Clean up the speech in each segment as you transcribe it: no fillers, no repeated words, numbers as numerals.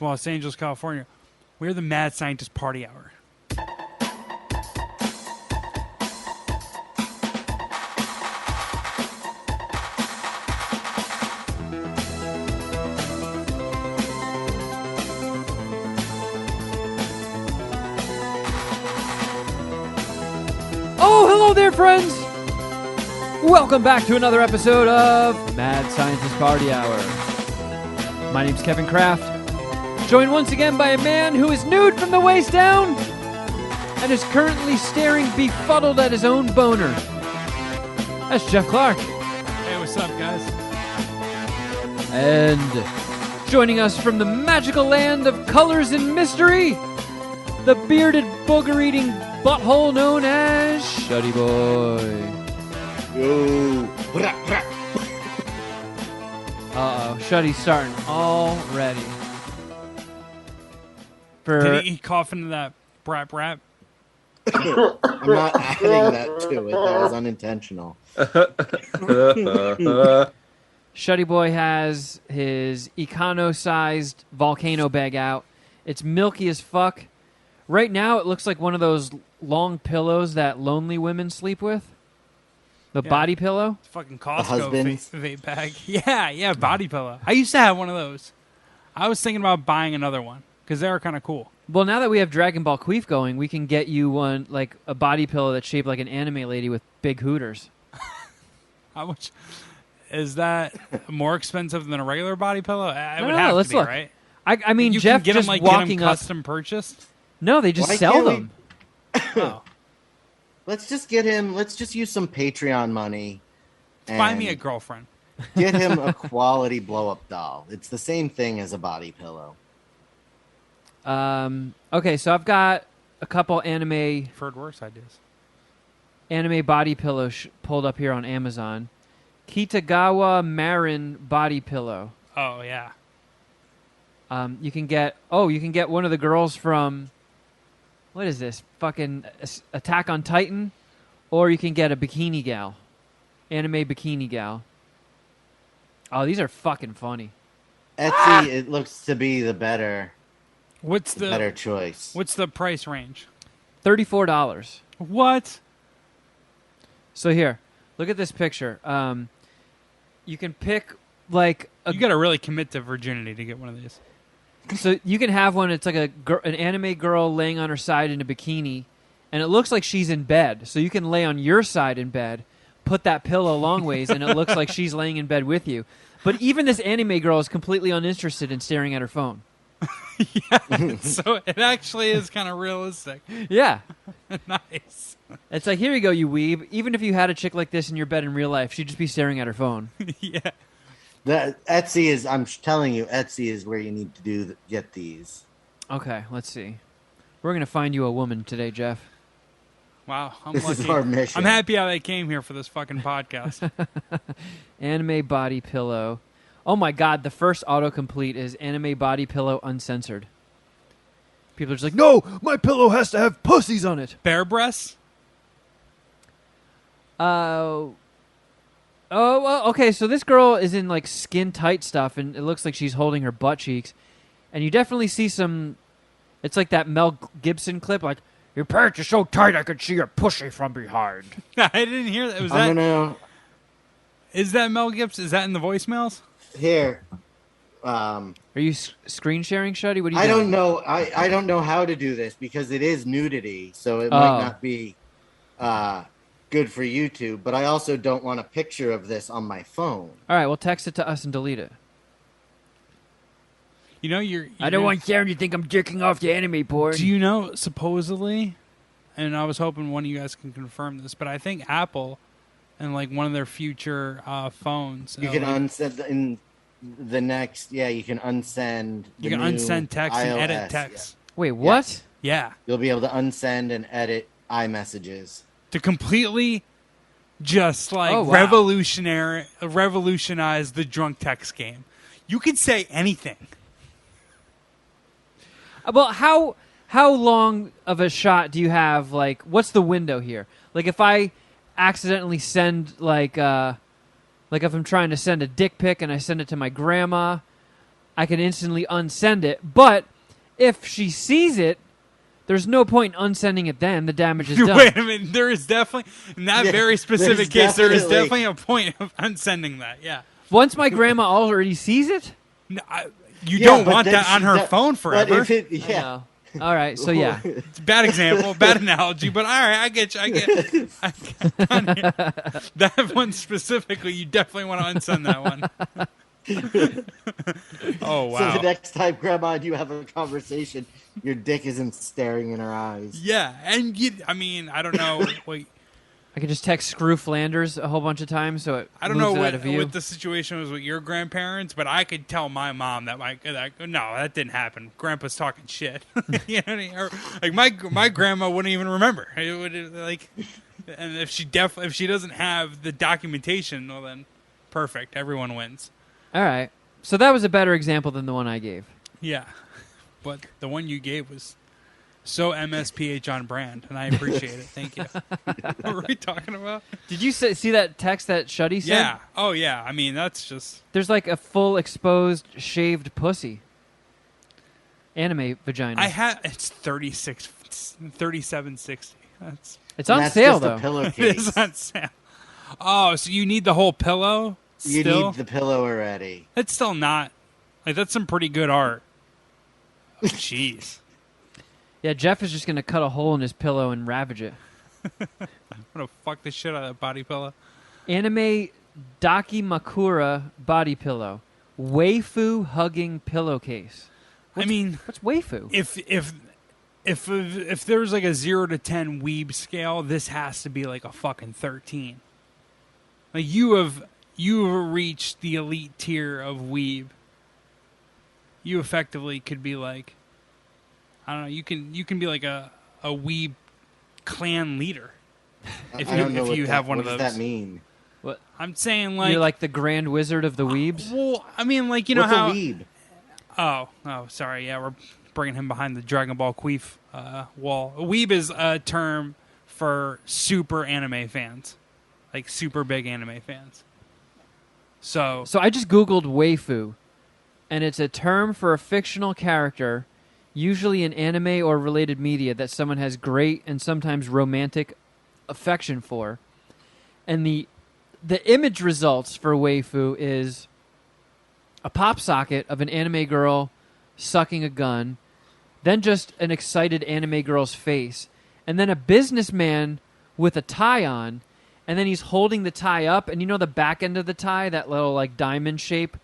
Los Angeles, California. We're the Mad Scientist Party Hour. Oh, hello there, friends! Welcome back to another episode of Mad Scientist Party Hour. My name's Kevin Kraft, joined once again by a man who is nude from the waist down and is currently staring befuddled at his own boner. That's Geoff Clark. Hey, what's up, guys? And joining us from the magical land of colors and mystery, the bearded booger-eating butthole known as Shuddy Boy. Yo. Uh-oh, Shuddy's starting already. Did he cough into that brat? I'm not adding that to it. That was unintentional. Shuddy Boy has his Econo-sized volcano bag out. It's milky as fuck. Right now, it looks like one of those long pillows that lonely women sleep with. The body pillow. It's fucking husband's? Costco vape bag. Yeah, body pillow. I used to have one of those. I was thinking about buying another one because they were kind of cool. Well, now that we have Dragon Ball Queef going, we can get you one, like a body pillow that's shaped like an anime lady with big hooters. How much is that? More expensive than a regular body pillow? It would No, have let's to be, look. right? I mean, You Geoff can just get walking them up. custom purchased. No, they just Why sell can't we- them. Oh, Let's just get him. Let's just use some Patreon money. find me a and girlfriend. Get him a quality blow-up doll. It's the same thing as a body pillow. Okay, so I've got a couple anime Preferred worse ideas. body pillows pulled up here on Amazon. Kitagawa Marin body pillow. Oh yeah. You can get one of the girls from, what is this? Fucking Attack on Titan, or you can get a bikini gal. Anime bikini gal. Oh, these are fucking funny. Etsy, it looks to be the better choice. What's the price range? $34. What? So here, look at this picture. You can pick like You got to really commit to virginity to get one of these. so you can have one. It's like an anime girl laying on her side in a bikini, and it looks like she's in bed. So you can lay on your side in bed, put that pillow long ways, and it looks like she's laying in bed with you. But even this anime girl is completely uninterested in staring at her phone. Yeah, so it actually is kind of realistic. Yeah. Nice. It's like, here you go, you weeb. Even if you had a chick like this in your bed in real life, she'd just be staring at her phone. Yeah. That Etsy is. I'm telling you, Etsy is where you need to get these. Okay, let's see. We're going to find you a woman today, Geoff. Wow, I'm This lucky. is our mission. I'm happy how they came here for this fucking podcast. Anime body pillow. Oh my god, the first autocomplete is anime body pillow uncensored. People are just like, no, my pillow has to have pussies on it. Bare breasts? Oh, well, okay, so this girl is in like skin tight stuff, and it looks like she's holding her butt cheeks. And you definitely see some, it's like that Mel Gibson clip, like, your pants are so tight I could see your pussy from behind. I didn't hear that. Was I'm that gonna is that Mel Gibson? Is that in the voicemails? here. Are you screen sharing, Shuddy? What are you I doing? don't know. I don't know how to do this because it is nudity, so it Oh. might not be good for YouTube. But I also don't want a picture of this on my phone. All right, well, text it to us and delete it. You know, you're I don't want Sharon to think I'm jerking off the anime porn. Do you know, supposedly, and I was hoping one of you guys can confirm this, but I think Apple and like one of their future phones, You can unsend in the next. Yeah, you can unsend. you the can new unsend text and iOS, edit text. Wait, what? Yeah, You'll be able to unsend and edit iMessages. to completely just like Oh, wow. revolutionize the drunk text game. You can say anything. Well, how long of a shot do you have? Like, what's the window here? Like, if I accidentally send like if I'm trying to send a dick pic and I send it to my grandma, I can instantly unsend it. But if she sees it, there's no point in unsending it then. The damage is done. Wait a minute. There is definitely, in that very specific case, there is definitely a point of unsending that. Yeah. Once my grandma already sees it? No, you don't want that on her phone forever. But if it, all right, so yeah. It's a bad example, bad analogy, but all right, I get you. That one specifically, you definitely want to unsend that one. Oh, wow. So the next time, Grandma, and you have a conversation, your dick isn't staring in her eyes. Yeah, and I don't know. Wait. I could just text Screw Flanders a whole bunch of times, so I don't know what the situation was with your grandparents, but I could tell my mom that no, that didn't happen. Grandpa's talking shit. You know what I mean? Or, like my grandma wouldn't even remember. It would, and if she doesn't have the documentation, well then, perfect. Everyone wins. All right, so that was a better example than the one I gave. Yeah, but the one you gave was so MSPH on brand, and I appreciate it. Thank you. What were we talking about? Did you see that text that Shuddy sent? Yeah. Oh, yeah. I mean, that's just... There's like a full exposed shaved pussy. Anime vagina. It's $37.60. It's on sale, though. A pillowcase. It is on sale. Oh, so you need the whole pillow? You need the pillow already. It's still not... that's some pretty good art. Oh, jeez. Yeah, Geoff is just going to cut a hole in his pillow and ravage it. I'm going to fuck the shit out of that body pillow. Anime Dakimakura body pillow. Waifu hugging pillowcase. What's waifu? If there's like a 0 to 10 weeb scale, this has to be like a fucking 13. Like you have reached the elite tier of weeb. You effectively could be like, I don't know. You can be like a weeb clan leader if you have one of those. What does that mean? What I'm saying, like you're like the Grand Wizard of the weebs. Well, I mean, like you know What's how. a weeb? Oh, sorry. Yeah, we're bringing him behind the Dragon Ball Queef wall. A weeb is a term for super anime fans, like super big anime fans. So I just Googled waifu, and it's a term for a fictional character, usually in anime or related media, that someone has great and sometimes romantic affection for. And the image results for waifu is a pop socket of an anime girl sucking a gun, then just an excited anime girl's face, and then a businessman with a tie on, and then he's holding the tie up, and you know the back end of the tie, that little like diamond shape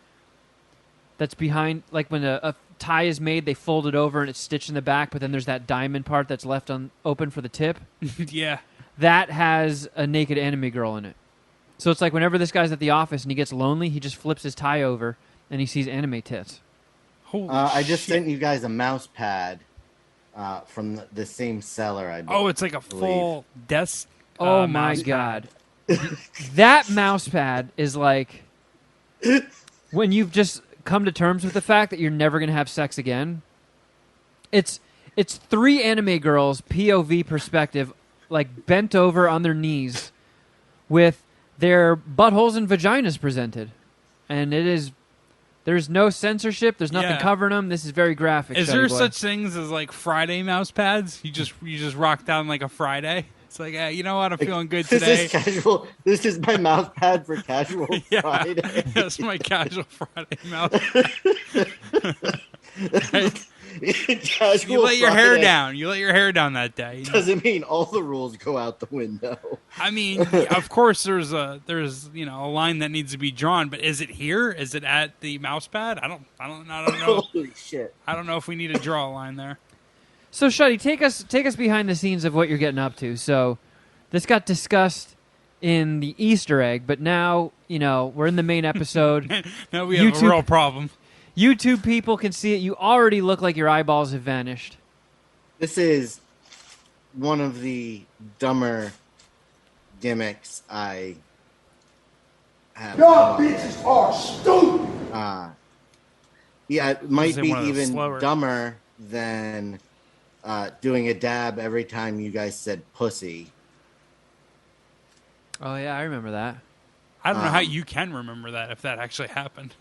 that's behind, like when a tie is made, they fold it over and it's stitched in the back, but then there's that diamond part that's left open for the tip. Yeah. That has a naked anime girl in it. So it's like whenever this guy's at the office and he gets lonely, he just flips his tie over and he sees anime tits. I just sent you guys a mouse pad from the same seller. I believe. Oh, it's like a full desk. Oh my god. That mouse pad is like when you've just come to terms with the fact that you're never going to have sex again. It's 3 anime girls, POV perspective, like bent over on their knees with their buttholes and vaginas presented. And there's no censorship, there's nothing covering them. This is very graphic. Is there such things as like Friday mouse pads? You just rock down like a Friday? It's like, hey, you know what? I'm feeling good today. This is casual. This is my mouse pad for casual Friday. That's my casual Friday mouse pad. Right? You let your hair down. You let your hair down that day. Doesn't mean all the rules go out the window. I mean, of course, there's a line that needs to be drawn, but is it here? Is it at the mouse pad? I don't know. Holy shit! I don't know if we need to draw a line there. So, Shuddy, take us behind the scenes of what you're getting up to. So, this got discussed in the Easter egg, but now, we're in the main episode. Now we have a real problem. YouTube people can see it. You already look like your eyeballs have vanished. This is one of the dumber gimmicks I have. Y'all bitches are stupid! Yeah, it might be even slower. dumber than doing a dab every time you guys said pussy. Oh, yeah, I remember that. I don't know how you can remember that if that actually happened.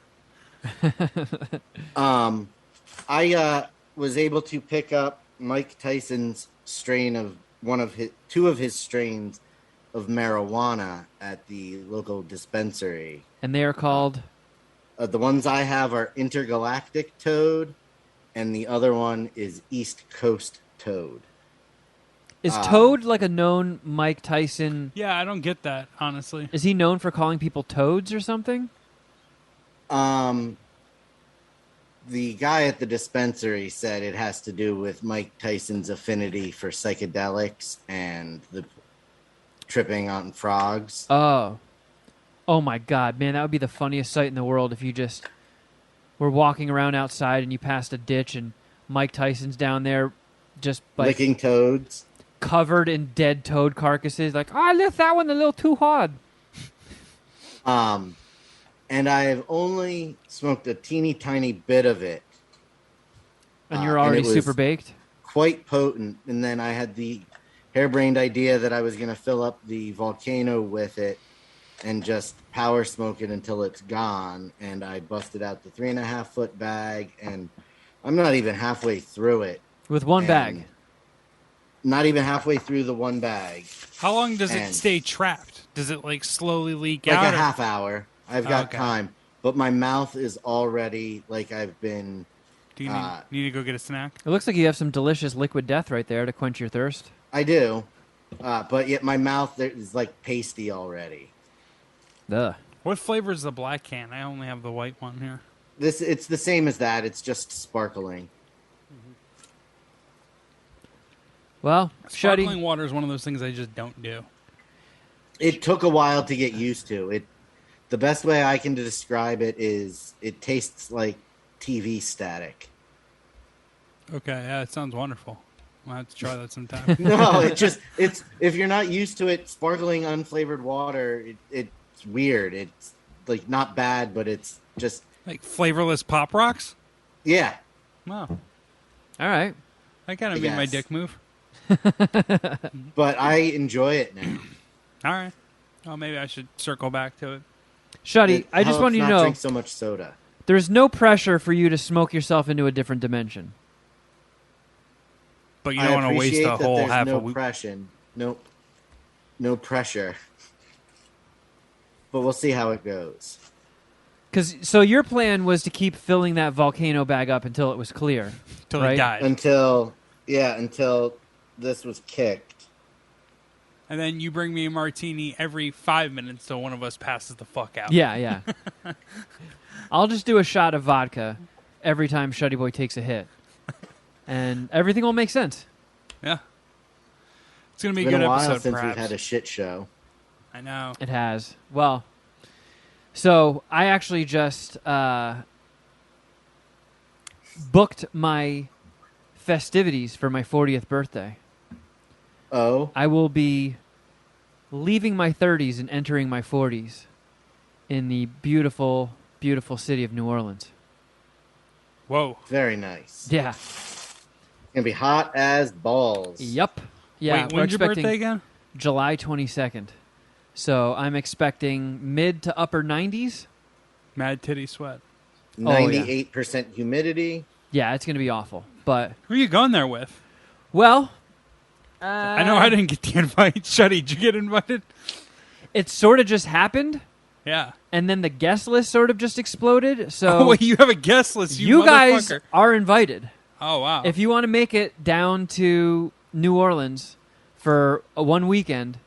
I was able to pick up Mike Tyson's strain of two of his strains of marijuana at the local dispensary. And they are called? The ones I have are Intergalactic Toad, and the other one is East Coast Toad. Is Toad like a known Mike Tyson? Yeah, I don't get that, honestly. Is he known for calling people toads or something? The guy at the dispensary said it has to do with Mike Tyson's affinity for psychedelics and the tripping on frogs. Oh my God, man, that would be the funniest sight in the world if you just were walking around outside and you passed a ditch and Mike Tyson's down there just like licking toads. Covered in dead toad carcasses. Like, I left that one a little too hard. And I have only smoked a teeny tiny bit of it. And you're already and it was super baked? Quite potent. And then I had the harebrained idea that I was going to fill up the volcano with it and just power smoke it until it's gone. And I busted out the 3.5 foot bag, and I'm not even halfway through it. With one bag? Not even halfway through the one bag. How long does it stay trapped? Does it like slowly leak like out? Like a half hour. I've got time. But my mouth is already like I've been... Do you need to go get a snack? It looks like you have some delicious liquid death right there to quench your thirst. I do. But yet my mouth is like pasty already. Ugh. What flavor is the black can? I only have the white one here. It's the same as that. It's just sparkling. Well, sparkling water is one of those things I just don't do. It took a while to get used to. The best way I can describe it is it tastes like TV static. Okay, yeah, it sounds wonderful. I'll have to try that sometime. No, it's if you're not used to it, sparkling unflavored water, it's weird. It's like not bad, but it's just like flavorless Pop Rocks. Yeah. Wow. All right. That kind of made my dick move. But I enjoy it now. All right. Well, maybe I should circle back to it. Shuddy, I just want you to know, drink so much soda. There's no pressure for you to smoke yourself into a different dimension. But you don't want to waste a whole half a week. No pressure. But we'll see how it goes. So your plan was to keep filling that volcano bag up until it was clear. Until right? it died. Until this was kicked. And then you bring me a martini every 5 minutes so one of us passes the fuck out. Yeah. I'll just do a shot of vodka every time Shuddy Boy takes a hit. And everything will make sense. Yeah. It's going to be a good while episode, since perhaps. we've had a shit show. I know. It has. Well, so I actually just booked my festivities for my 40th birthday. Oh? I will be leaving my 30s and entering my 40s in the beautiful, beautiful city of New Orleans. Whoa. Very nice. Yeah. It's going to be hot as balls. Yep. Yeah. Wait, when's your birthday again? July 22nd. So I'm expecting mid to upper 90s. Mad titty sweat. 98% humidity. Yeah, it's going to be awful. But who are you going there with? Well... I know I didn't get the invite. Shuddy, did you get invited? It sort of just happened. Yeah. And then the guest list sort of just exploded. So wait, you have a guest list, you guys are invited. Oh, wow. If you want to make it down to New Orleans for one weekend,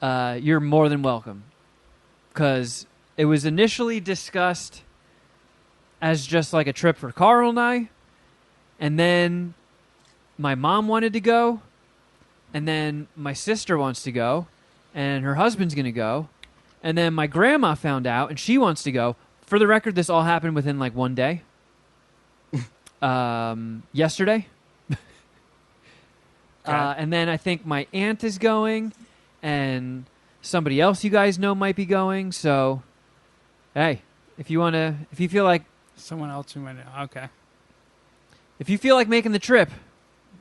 you're more than welcome. Because it was initially discussed as just like a trip for Carl and I. And then... my mom wanted to go, and then my sister wants to go, and her husband's going to go, and then my grandma found out, and she wants to go. For the record, this all happened within like one day. Yesterday. And then I think my aunt is going, and somebody else you guys know might be going. So, hey, if you feel like... someone else who might know. Okay. If you feel like making the trip...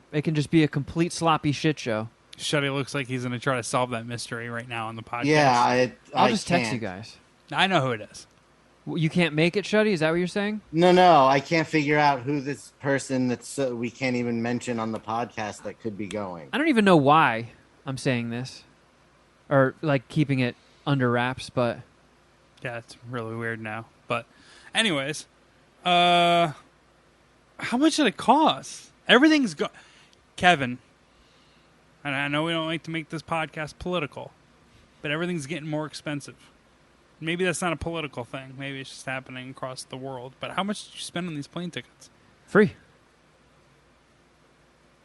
it can just be a complete sloppy shit show. Shuddy looks like he's going to try to solve that mystery right now on the podcast. Yeah, I'll just text you guys. I know who it is. You can't make it, Shuddy? Is that what you're saying? No, I can't figure out who this person we can't even mention on the podcast that could be going. I don't even know why I'm saying this, or like keeping it under wraps. But Yeah, it's really weird now. But anyways, how much did it cost? Everything's Kevin, and I know we don't like to make this podcast political, but everything's getting more expensive. Maybe that's not a political thing. Maybe it's just happening across the world. But how much did you spend on these plane tickets? free.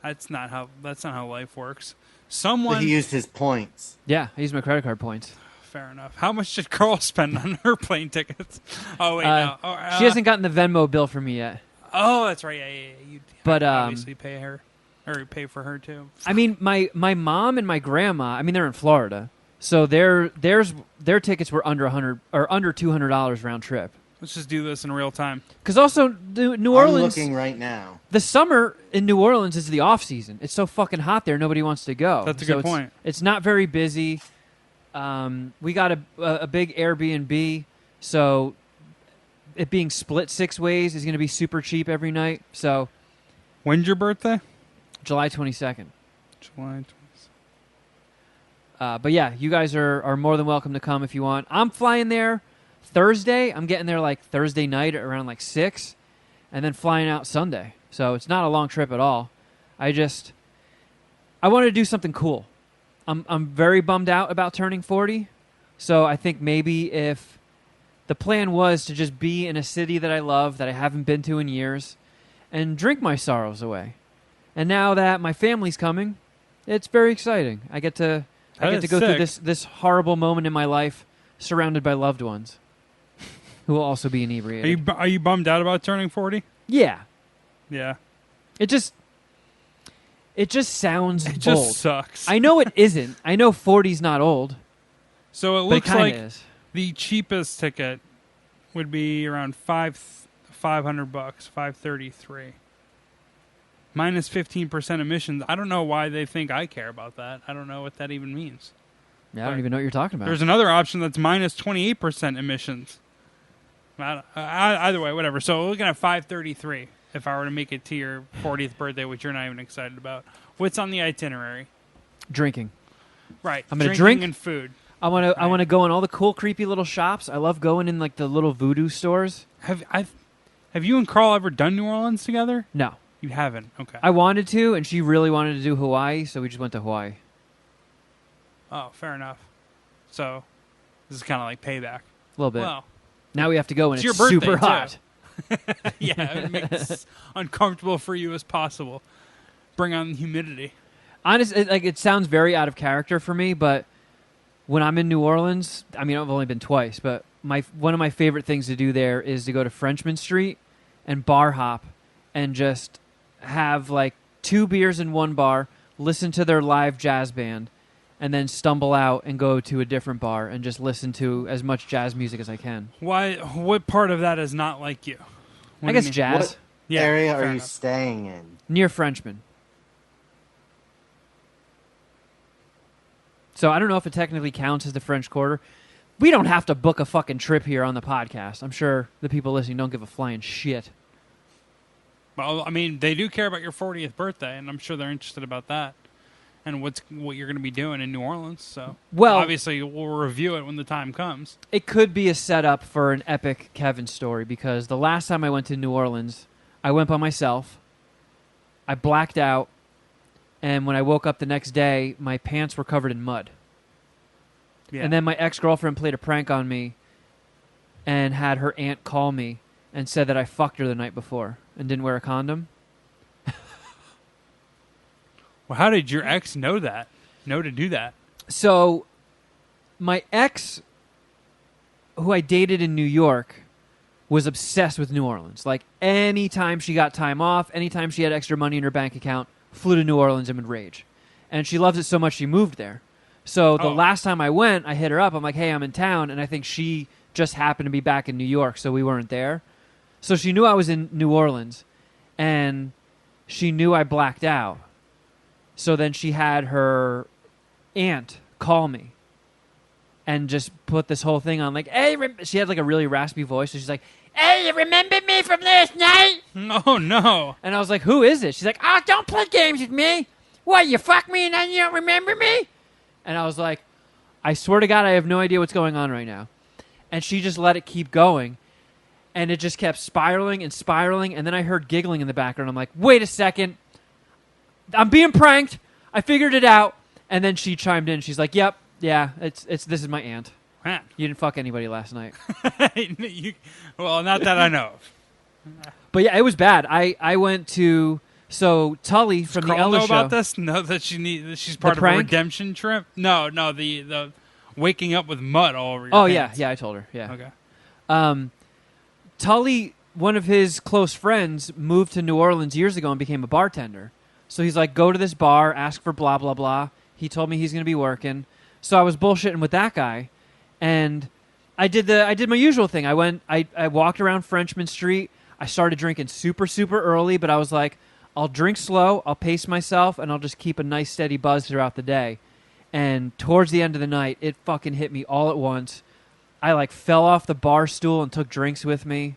That's not how life works. So he used his points. Yeah, I used my credit card points. Fair enough. How much did Carl spend on her plane tickets? Oh wait, no. She hasn't gotten the Venmo bill for me yet. Oh, that's right. Yeah. You But obviously pay her, or pay for her too. I mean, my mom and my grandma. I mean, they're in Florida, so their tickets were under $100 or under $200 round trip. Let's just do this in real time. Because also New Orleans. I'm looking right now. The summer in New Orleans is the off season. It's so fucking hot there. Nobody wants to go. That's a good point. It's not very busy. We got a big Airbnb, so it being split 6 ways is going to be super cheap every night. So, When's your birthday? July 22nd. July 20th. But yeah, you guys are more than welcome to come if you want. I'm flying there Thursday. I'm getting there like Thursday night around like 6, and then flying out Sunday. So it's not a long trip at all. I wanted to do something cool. I'm very bummed out about turning 40. So I think maybe if the plan was to just be in a city that I love, that I haven't been to in years, and drink my sorrows away. And now that my family's coming, it's very exciting. I get to go through this horrible moment in my life surrounded by loved ones who will also be inebriated. Are you bummed out about turning 40? Yeah. Yeah. It just sounds It just old. sucks. I know it isn't. I know 40's not old. So it But looks it kinda like is. the cheapest ticket would be around $500, $533. Minus 15% emissions. I don't know why they think I care about that. I don't know what that even means. Yeah, I don't even know what you're talking about. There's another option that's minus 28% emissions. Either way, whatever. So we're looking at 533 if I were to make it to your 40th birthday, which you're not even excited about. What's on the itinerary? Drinking. Right. I'm gonna Drinking drink and food. I want to go in all the cool, creepy little shops. I love going in like the little voodoo stores. Have you and Carl ever done New Orleans together? No, You haven't. Okay. I wanted to, and she really wanted to do Hawaii, so we just went to Hawaii. Oh, fair enough. So this is kind of like payback. A little bit. Well, Now we have to go, and It's it's your birthday, super too. hot. yeah, it makes it uncomfortable for you as possible. Bring on humidity. Honestly, it sounds very out of character for me, but when I'm in New Orleans, I mean, I've only been twice, but one of my favorite things to do there is to go to Frenchman Street and bar hop and just have like 2 beers in one bar, listen to their live jazz band, and then stumble out and go to a different bar and just listen to as much jazz music as I can. Why? What part of that is not like you? What I do you guess mean? jazz. What Yeah, area fair are you enough. staying in? Near Frenchman. So I don't know if it technically counts as the French Quarter. We don't have to book a fucking trip here on the podcast. I'm sure the people listening don't give a flying shit. Well, I mean, they do care about your 40th birthday, and I'm sure they're interested about that and what you're going to be doing in New Orleans. So, Well- obviously, we'll review it when the time comes. It could be a setup for an epic Kevin story because the last time I went to New Orleans, I went by myself. I blacked out, and when I woke up the next day, my pants were covered in mud. Yeah. And then my ex-girlfriend played a prank on me and had her aunt call me and said that I fucked her the night before and didn't wear a condom. Well, how did your ex know that? Know to do that? So my ex, who I dated in New York, was obsessed with New Orleans. Like, anytime she got time off, anytime she had extra money in her bank account, flew to New Orleans and would rage. And she loves it so much she moved there. So the last time I went, I hit her up. I'm like, hey, I'm in town. And I think she just happened to be back in New York, so we weren't there. So she knew I was in New Orleans, and she knew I blacked out. So then she had her aunt call me and just put this whole thing on. Like, hey, she had like a really raspy voice, so she's like, hey, you remember me from last night? Oh, no. And I was like, who is it? She's like, oh, don't play games with me. What, you fuck me and then you don't remember me? And I was like, I swear to God, I have no idea what's going on right now. And she just let it keep going. And it just kept spiraling and spiraling. And then I heard giggling in the background. I'm like, wait a second. I'm being pranked. I figured it out. And then she chimed in. She's like, yep, yeah, it's this is my aunt. Man. You didn't fuck anybody last night. Well, not that I know of. But yeah, it was bad. I went to... So Tully from the Ella know show. About this? Know that she's part of a redemption trip? No, the waking up with mud all over your pants. Yeah, I told her. Yeah. Okay. Tully, one of his close friends, moved to New Orleans years ago and became a bartender. So he's like, go to this bar, ask for blah blah blah. He told me he's going to be working. So I was bullshitting with that guy, and I did my usual thing. I walked around Frenchman Street. I started drinking super early, but I was like, I'll drink slow, I'll pace myself, and I'll just keep a nice steady buzz throughout the day. And towards the end of the night, it fucking hit me all at once. I like fell off the bar stool and took drinks with me.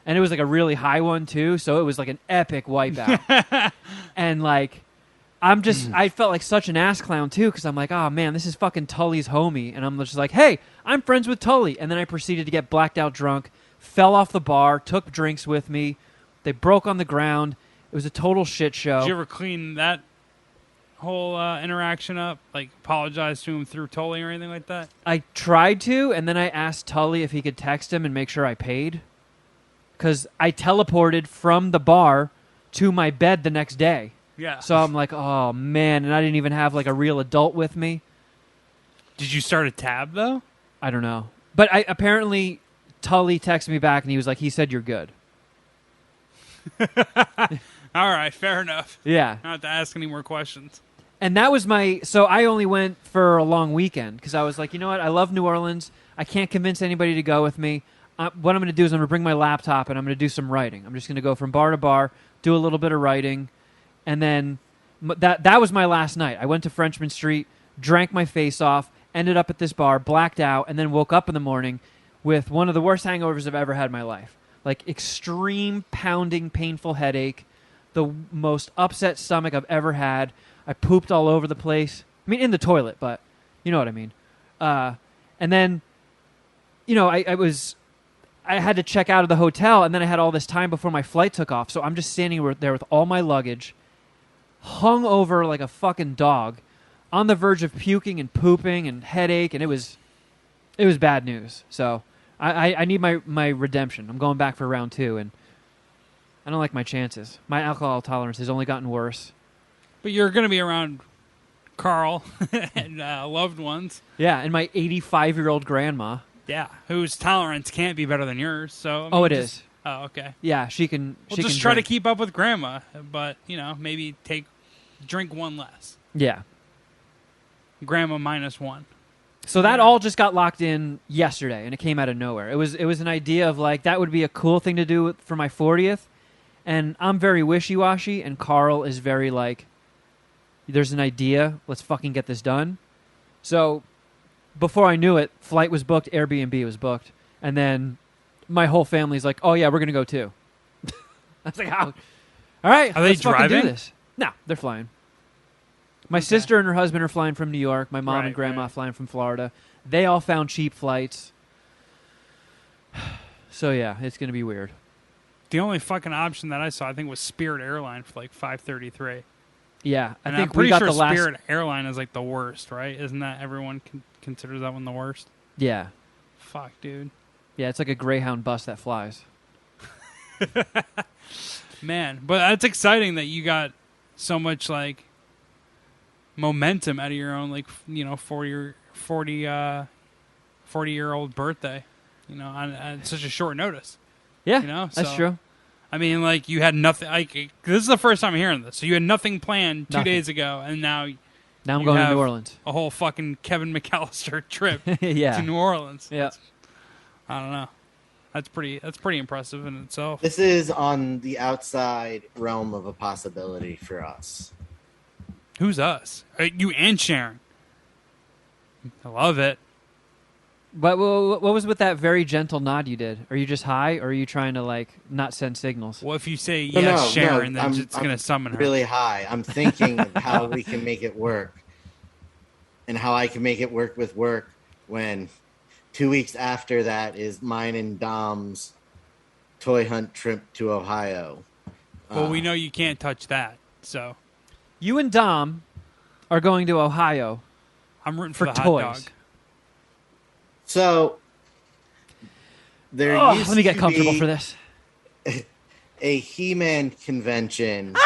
And it was like a really high one too, so it was like an epic wipeout. And like, I felt like such an ass clown too, because I'm like, oh man, this is fucking Tully's homie. And I'm just like, hey, I'm friends with Tully. And then I proceeded to get blacked out drunk, fell off the bar, took drinks with me. They broke on the ground. It was a total shit show. Did you ever clean that whole interaction up? Like, apologize to him through Tully or anything like that? I tried to, and then I asked Tully if he could text him and make sure I paid. Because I teleported from the bar to my bed the next day. Yeah. So I'm like, oh, man, and I didn't even have, like, a real adult with me. Did you start a tab, though? I don't know. But apparently, Tully texted me back, and he was like, he said you're good. All right, fair enough. Yeah. Not have to ask any more questions. And that was so I only went for a long weekend because I was like, you know what? I love New Orleans. I can't convince anybody to go with me. What I'm going to do is I'm going to bring my laptop and I'm going to do some writing. I'm just going to go from bar to bar, do a little bit of writing. And then that was my last night. I went to Frenchman Street, drank my face off, ended up at this bar, blacked out, and then woke up in the morning with one of the worst hangovers I've ever had in my life. Like extreme pounding, painful headache. The most upset stomach I've ever had. I pooped all over the place. I mean, in the toilet, but you know what I mean. And then, you know, I had to check out of the hotel, and then I had all this time before my flight took off. So I'm just standing there with all my luggage, hung over like a fucking dog, on the verge of puking and pooping and headache, and it was bad news. So I need my redemption. I'm going back for round 2, and I don't like my chances. My alcohol tolerance has only gotten worse. But you're going to be around Carl and loved ones. Yeah, and my 85-year-old grandma. Yeah, whose tolerance can't be better than yours. So I mean, it is. Oh, okay. Yeah, she can. Well, she just can try drink. to keep up with grandma, but you know, maybe drink one less. Yeah. Grandma -1. So that all just got locked in yesterday, and it came out of nowhere. It was an idea of like that would be a cool thing to do for my 40th, and I'm very wishy-washy, and Carl is very like, there's an idea, let's fucking get this done. So before I knew it, flight was booked, Airbnb was booked, and then my whole family's like, oh yeah, we're gonna go too. I was like, oh, all right, are they let's fucking driving? do this. No, they're flying. My sister and her husband are flying from New York. My mom Right, and grandma right. flying from Florida. They all found cheap flights. So yeah, it's gonna be weird. The only fucking option that I saw, I think, was Spirit Airline for like $533. Yeah, And I think I'm pretty we got sure the last. Spirit Airline is like the worst, right? Isn't that everyone considers that one the worst? Yeah, Fuck, dude. yeah, it's like a Greyhound bus that flies. Man, but that's exciting that you got so much like momentum out of your own, like, you know, 40-year-old birthday, you know, on such a short notice. Yeah, You know, that's so- true. I mean, like, you had nothing. Like, this is the first time I'm hearing this. So you had nothing planned 2 Nothing. days ago, and now Now I'm you going to have New Orleans. a whole fucking Kevin McAllister trip Yeah, to New Orleans. yeah. I don't know. That's pretty impressive in itself. This is on the outside realm of a possibility for us. Who's us? You and Sharon. I love it. But what was with that very gentle nod you did? Are you just high, or are you trying to like not send signals? Well, if you say No, yes, no, Sharon, no, then it's going to summon her. Really high. I'm thinking of how we can make it work, and how I can make it work with work when 2 weeks after that is mine and Dom's toy hunt trip to Ohio. Well, we know you can't touch that, so You and Dom are going to Ohio I'm rooting for for the toys. hot dog. So there used let me get to comfortable be for this. a He-Man convention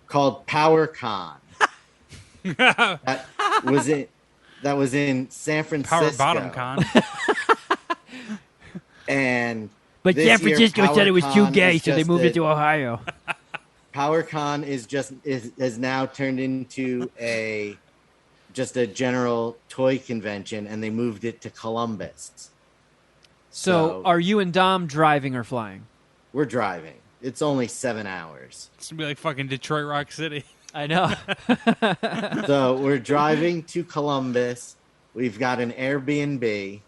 called PowerCon. that was in San Francisco. Power Bottom Con. And But this San year, Francisco said it was too PowerCon gay, is so they just moved it to Ohio. PowerCon has now turned into just a general toy convention, and they moved it to Columbus. So are you and Dom driving or flying? We're driving. It's only 7 hours. It's going to be like fucking Detroit Rock City. I know. So we're driving to Columbus. We've got an Airbnb,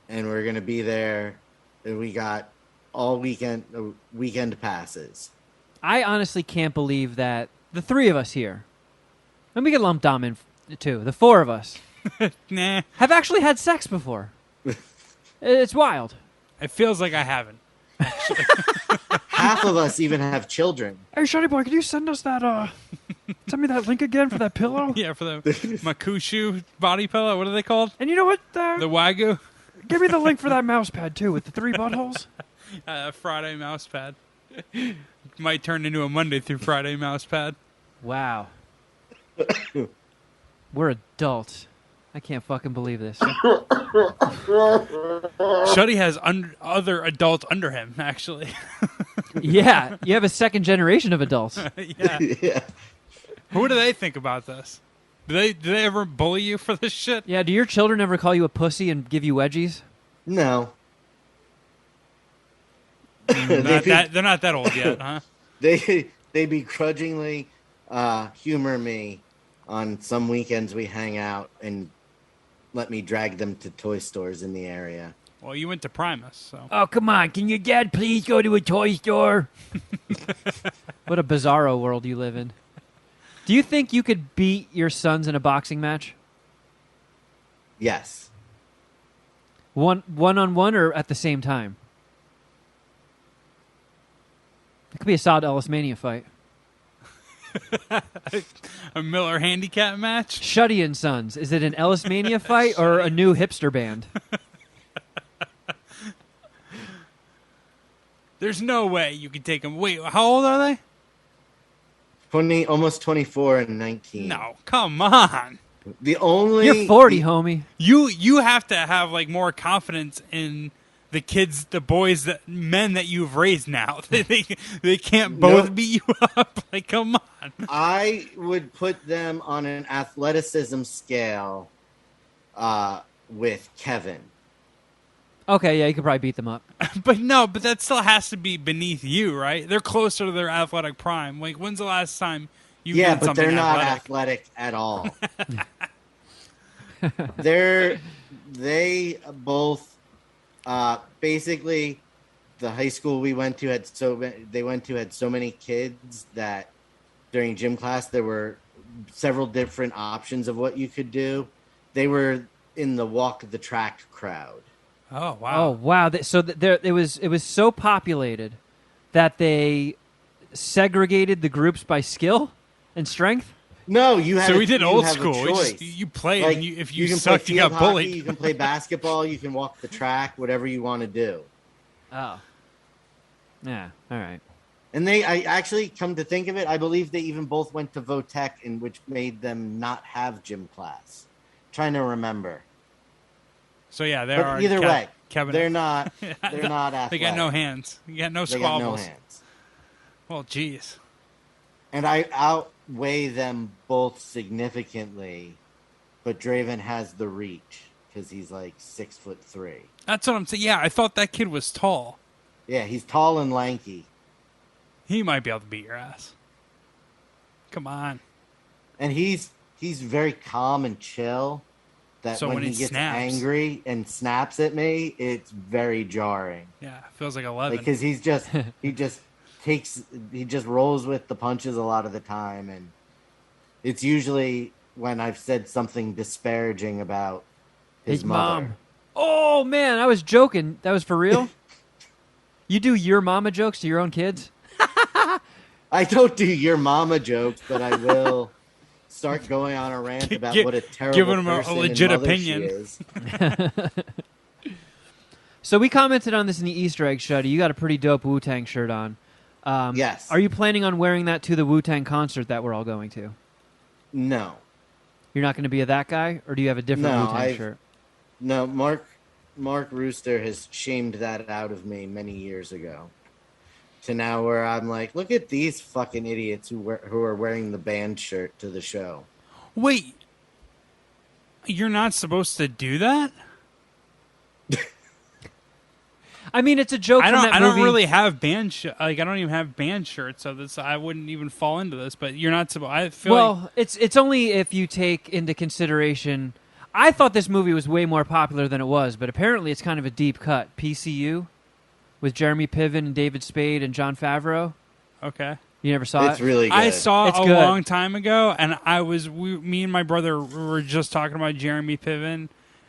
and we're going to be there. And we got all weekend passes. I honestly can't believe that the three of us here, and we could lump Dom in too, the four of us, Nah, have actually had sex before. It's wild. it feels like I haven't. Half of us even have children. Hey, Shotty Boy, could you send us that, send me that link again for that pillow? Yeah, for the Makushu body pillow. What are they called? And you know what? The Wagyu? Give me the link for that mouse pad, too, with the 3 buttholes. Friday mouse pad. Might turn into a Monday through Friday mouse pad. Wow. We're adults. I can't fucking believe this. Shuddy has other adults under him, actually. Yeah, you have a second generation of adults. Yeah. Yeah. What do they think about this? Do they ever bully you for this shit? Yeah, do your children ever call you a pussy and give you wedgies? No. They're not that old yet, huh? They begrudgingly humor me on some weekends we hang out and let me drag them to toy stores in the area. Well, you went to Primus, so. Oh, come on. Can your dad please go to a toy store? What a bizarro world you live in. Do you think you could beat your sons in a boxing match? Yes. One-on-one or at the same time? It could be a solid Ellis Mania fight. A Miller handicap match? Shuddy and Sons. Is it an Ellis Mania fight or a new hipster band? There's no way you could take them. Wait, how old are they? 20, almost 24 and 19. No, come on. The only You're 40, homie. You have to have like more confidence in the kids, the boys, men that you've raised now. They can't both beat you up. Like, come on. I would put them on an athleticism scale with Kevin. Okay, yeah, you could probably beat them up. But that still has to be beneath you, right? They're closer to their athletic prime. Like, when's the last time you did but something they're not athletic? athletic at all. They both basically the high school we went to had so many kids that during gym class there were several different options of what you could do. They were in the walk the track crowd. Oh wow! Oh wow! It was so populated that they segregated the groups by skill and strength. No, you had. So we did old have a school. choice. You played, Like, and if you can sucked, play you got field hockey, bullied. You can play basketball. You can walk the track. Whatever you want to do. Oh, yeah. All right. And I actually come to think of it, I believe they even both went to Votech, in which made them not have gym class. Trying to remember. So yeah, there But are. either way, Kevin, they're not. They're not athletic. They got no hands. You got no They got no squabbles. hands. Well, geez. And I outweigh them both significantly, but Draven has the reach because he's like 6'3". That's what I'm saying. Yeah, I thought that kid was tall. Yeah, he's tall and lanky, He might be able to beat your ass. Come on. and he's very calm and chill. that So when when he he gets snaps. angry and snaps at me, it's very jarring. Yeah, feels like 11. Because he just rolls with the punches a lot of the time, and it's usually when I've said something disparaging about his mother. Mom. Oh man, I was joking. That was for real. You do your mama jokes to your own kids? I don't do your mama jokes, but I will start going on a rant about what a terrible giving him a person legit and mother opinion. she is. So we commented on this in the Easter egg, Shuddy. You got a pretty dope Wu-Tang shirt on. Yes. Are you planning on wearing that to the Wu-Tang concert that we're all going to? No. You're not going to be that guy, or do you have a different No, Wu-Tang shirt? No, Mark Rooster has shamed that out of me many years ago. To now where I'm like, look at these fucking idiots who are wearing the band shirt to the show. Wait, you're not supposed to do that? I mean, it's a joke from that movie. I don't really have band I don't even have band shirts, so I wouldn't even fall into this. But you're not supposed. I feel like it's only if you take into consideration. I thought this movie was way more popular than it was, but apparently it's kind of a deep cut. PCU with Jeremy Piven and David Spade and Jon Favreau. Okay. You never saw It's it? really good. I saw It's a good. long time ago, and me and my brother were just talking about Jeremy Piven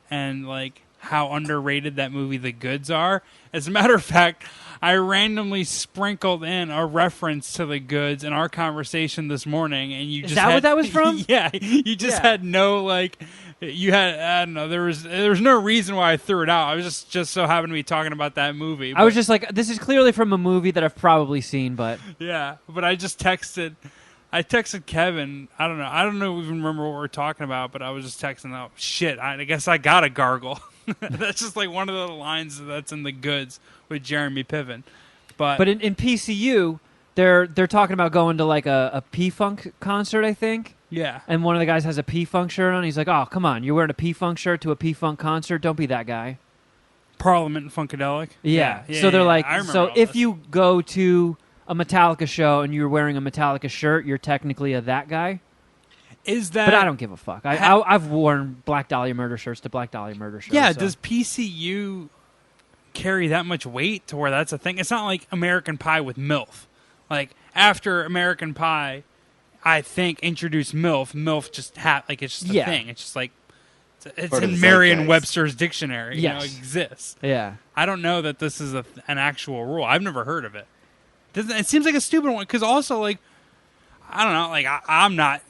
and like how underrated that movie The Goods are. As a matter of fact, I randomly sprinkled in a reference to The Goods in our conversation this morning, and you Is just that had, what that was from? Yeah, you just Yeah. had no like. You had I don't know. There was no reason why I threw it out. I was just so happened to be talking about that movie. I was just like, this is clearly from a movie that I've probably seen, but yeah, but I just texted. I texted Kevin. I don't know. I don't even remember what we were talking about, but I was just texting. Oh shit! I guess I got a gargle. That's just like one of the lines that's in The Goods with Jeremy Piven. But in PCU, they're talking about going to like a P-Funk concert, I think. yeah, And one of the guys has a P-Funk shirt on. He's like, "Oh, come on, you're wearing a P-Funk shirt to a P-Funk concert? Don't be that guy." Parliament and Funkadelic. Yeah. So they're like, I remember so all if this. you go to a Metallica show and you're wearing a Metallica shirt, you're technically a that guy. Is that? But I don't give a fuck. I've worn Black Dahlia Murder shirts to Black Dahlia Murder shirts. Yeah. so. Does PCU carry that much weight to where that's a thing? It's not like American Pie with MILF. Like after American Pie, I think introduced MILF. MILF just like it's just a thing. It's just like it's Part of in the Merriam-Webster's dictionary. Yes. You know, it exists. Yeah. I don't know that this is an actual rule. I've never heard of it. It seems like a stupid one because also like I don't know. Like I'm not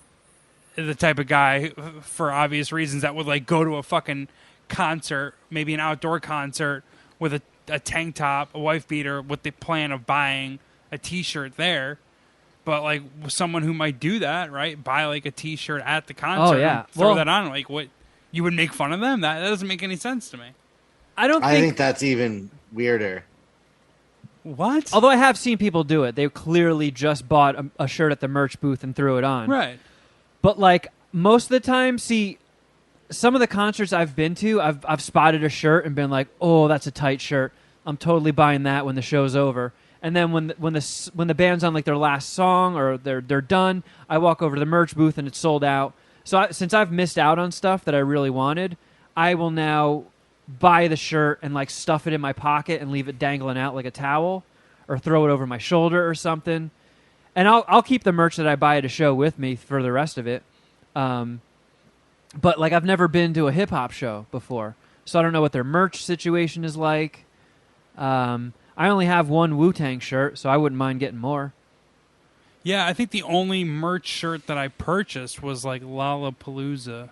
the type of guy for obvious reasons that would like go to a fucking concert, maybe an outdoor concert with a tank top, a wife beater, with the plan of buying a T-shirt there. But like someone who might do that, right? Buy like a T-shirt at the concert, yeah. and throw Well- that on. Like what? You would make fun of them? That doesn't make any sense to me. I don't I think. think that's even weirder. What? Although I have seen people do it, they clearly just bought a shirt at the merch booth and threw it on. Right. But like most of the time, see, some of the concerts I've been to, I've spotted a shirt and been like, "Oh, that's a tight shirt. I'm totally buying that when the show's over." And then when the band's on like their last song or they're done, I walk over to the merch booth and it's sold out. So since I've missed out on stuff that I really wanted, I will now buy the shirt and like stuff it in my pocket and leave it dangling out like a towel, or throw it over my shoulder or something. And I'll keep the merch that I buy at a show with me for the rest of it. But like I've never been to a hip hop show before, so I don't know what their merch situation is like. I only have one Wu-Tang shirt, so I wouldn't mind getting more. Yeah, I think the only merch shirt that I purchased was like Lollapalooza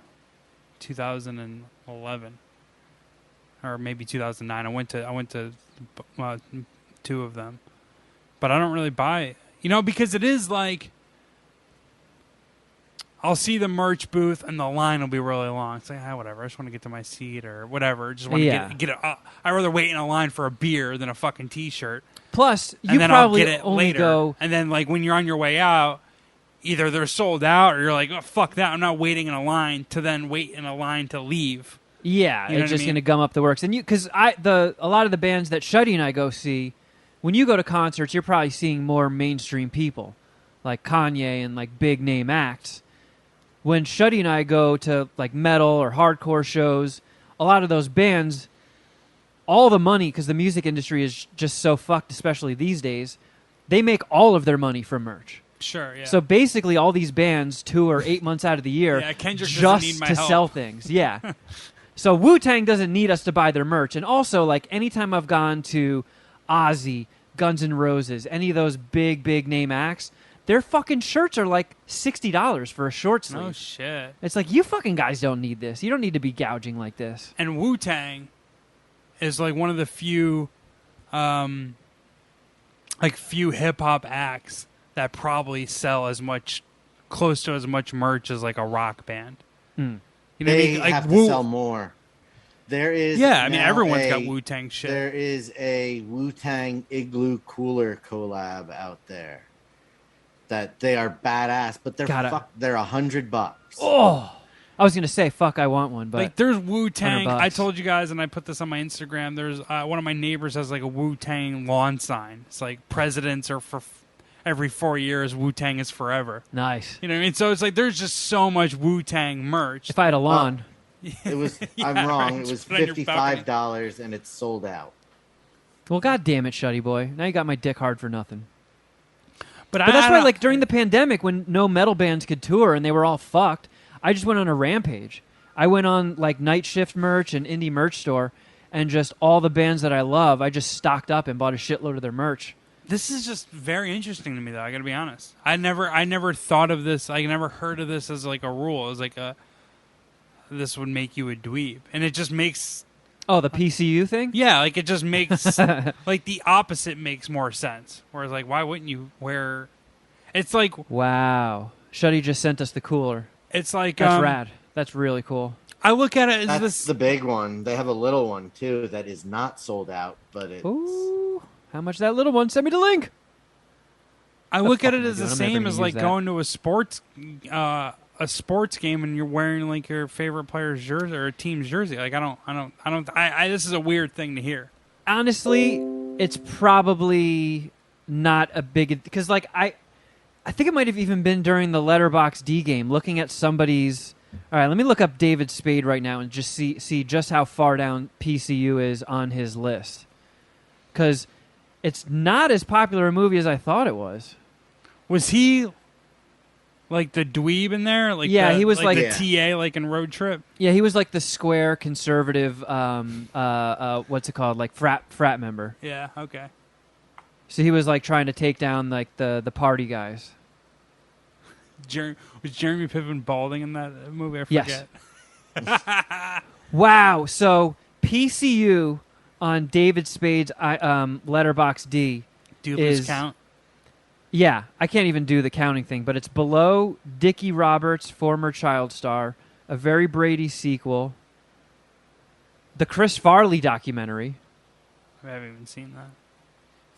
2011 or maybe 2009. I went to two of them. But I don't really buy, because it is like I'll see the merch booth and the line will be really long. It's like, whatever. I just want to get to my seat or whatever. Just want to get it. I'd rather wait in a line for a beer than a fucking T-shirt. Plus, And you then probably I'll get it only later. go. And then, like, when you're on your way out, either they're sold out or you're like, oh, fuck that. I'm not waiting in a line to then wait in a line to leave. Yeah, You know it's what I just mean? going to gum up the works. And because a lot of the bands that Shuddy and I go see, when you go to concerts, you're probably seeing more mainstream people, like Kanye and like big name acts. when Shuddy and I go to like metal or hardcore shows, a lot of those bands, all the money, because the music industry is just so fucked, especially these days, they make all of their money from merch. Sure, yeah. So basically, all these bands tour 8 months out of the year Kendrick doesn't need just my to help. sell things. Yeah. So Wu-Tang doesn't need us to buy their merch. And also, like, anytime I've gone to Ozzy, Guns N' Roses, any of those big name acts, their fucking shirts are like $60 for a short sleeve. Oh, shit. It's like, you fucking guys don't need this. You don't need to be gouging like this. And Wu-Tang is like one of the few hip-hop acts that probably sell close to as much merch as like a rock band. Mm. You know They what I mean? Like, have to sell more. There is everyone's got Wu-Tang shit. There is a Wu-Tang Igloo Cooler collab out there that they are badass, but they're $100. Oh, I was gonna say fuck, I want one, but like there's Wu-Tang. $100. I told you guys, and I put this on my Instagram. There's one of my neighbors has like a Wu-Tang lawn sign. It's like presidents are for every 4 years. Wu-Tang is forever. Nice. You know what I mean? So it's like there's just so much Wu-Tang merch. If I had a lawn. It was. Yeah, I'm wrong. right, It was put it on your balcony. $55, and it's sold out. Well, god damn it, Shuddy boy. Now you got my dick hard for nothing. But That's why, like, during the pandemic, when no metal bands could tour and they were all fucked, I just went on a rampage. I went on, like, Night Shift merch and indie merch store, and just all the bands that I love, I just stocked up and bought a shitload of their merch. This is just very interesting to me, though. I got to be honest. I never thought of this. I never heard of this as like a rule. It was like this would make you a dweeb, and it just makes. Oh, the PCU thing? Yeah, like it just makes like the opposite makes more sense. Whereas, like, why wouldn't you wear? It's like Wow. Shuddy just sent us the cooler. it's like That's rad. That's really cool. I look at it as That's this. the big one. They have a little one too that is not sold out, but it's. Ooh. How much that little one? Send me the link. I look at fuck it am I as the doing? I'm never same gonna as use like that. going to a sports game and you're wearing like your favorite player's jersey or a team's jersey. Like I this is a weird thing to hear. Honestly, it's probably not a big... Because, like, I think it might have even been during the Letterbox D game, looking at somebody's... All right, let me look up David Spade right now and just see just how far down PCU is on his list. Because it's not as popular a movie as I thought it was. Was he like the dweeb in there? Like Yeah, he was like- the TA like in Road Trip. Yeah, he was like the square conservative, what's it called? Like frat member. Yeah, okay. So he was like trying to take down like the party guys. Was Jeremy Piven balding in that movie? I Yes. forget. Wow. So PCU on David Spade's Letterbox D. Do is lose count? Yeah, I can't even do the counting thing, but it's below Dickie Roberts, former child star, A Very Brady sequel, the Chris Farley documentary. I haven't even seen that.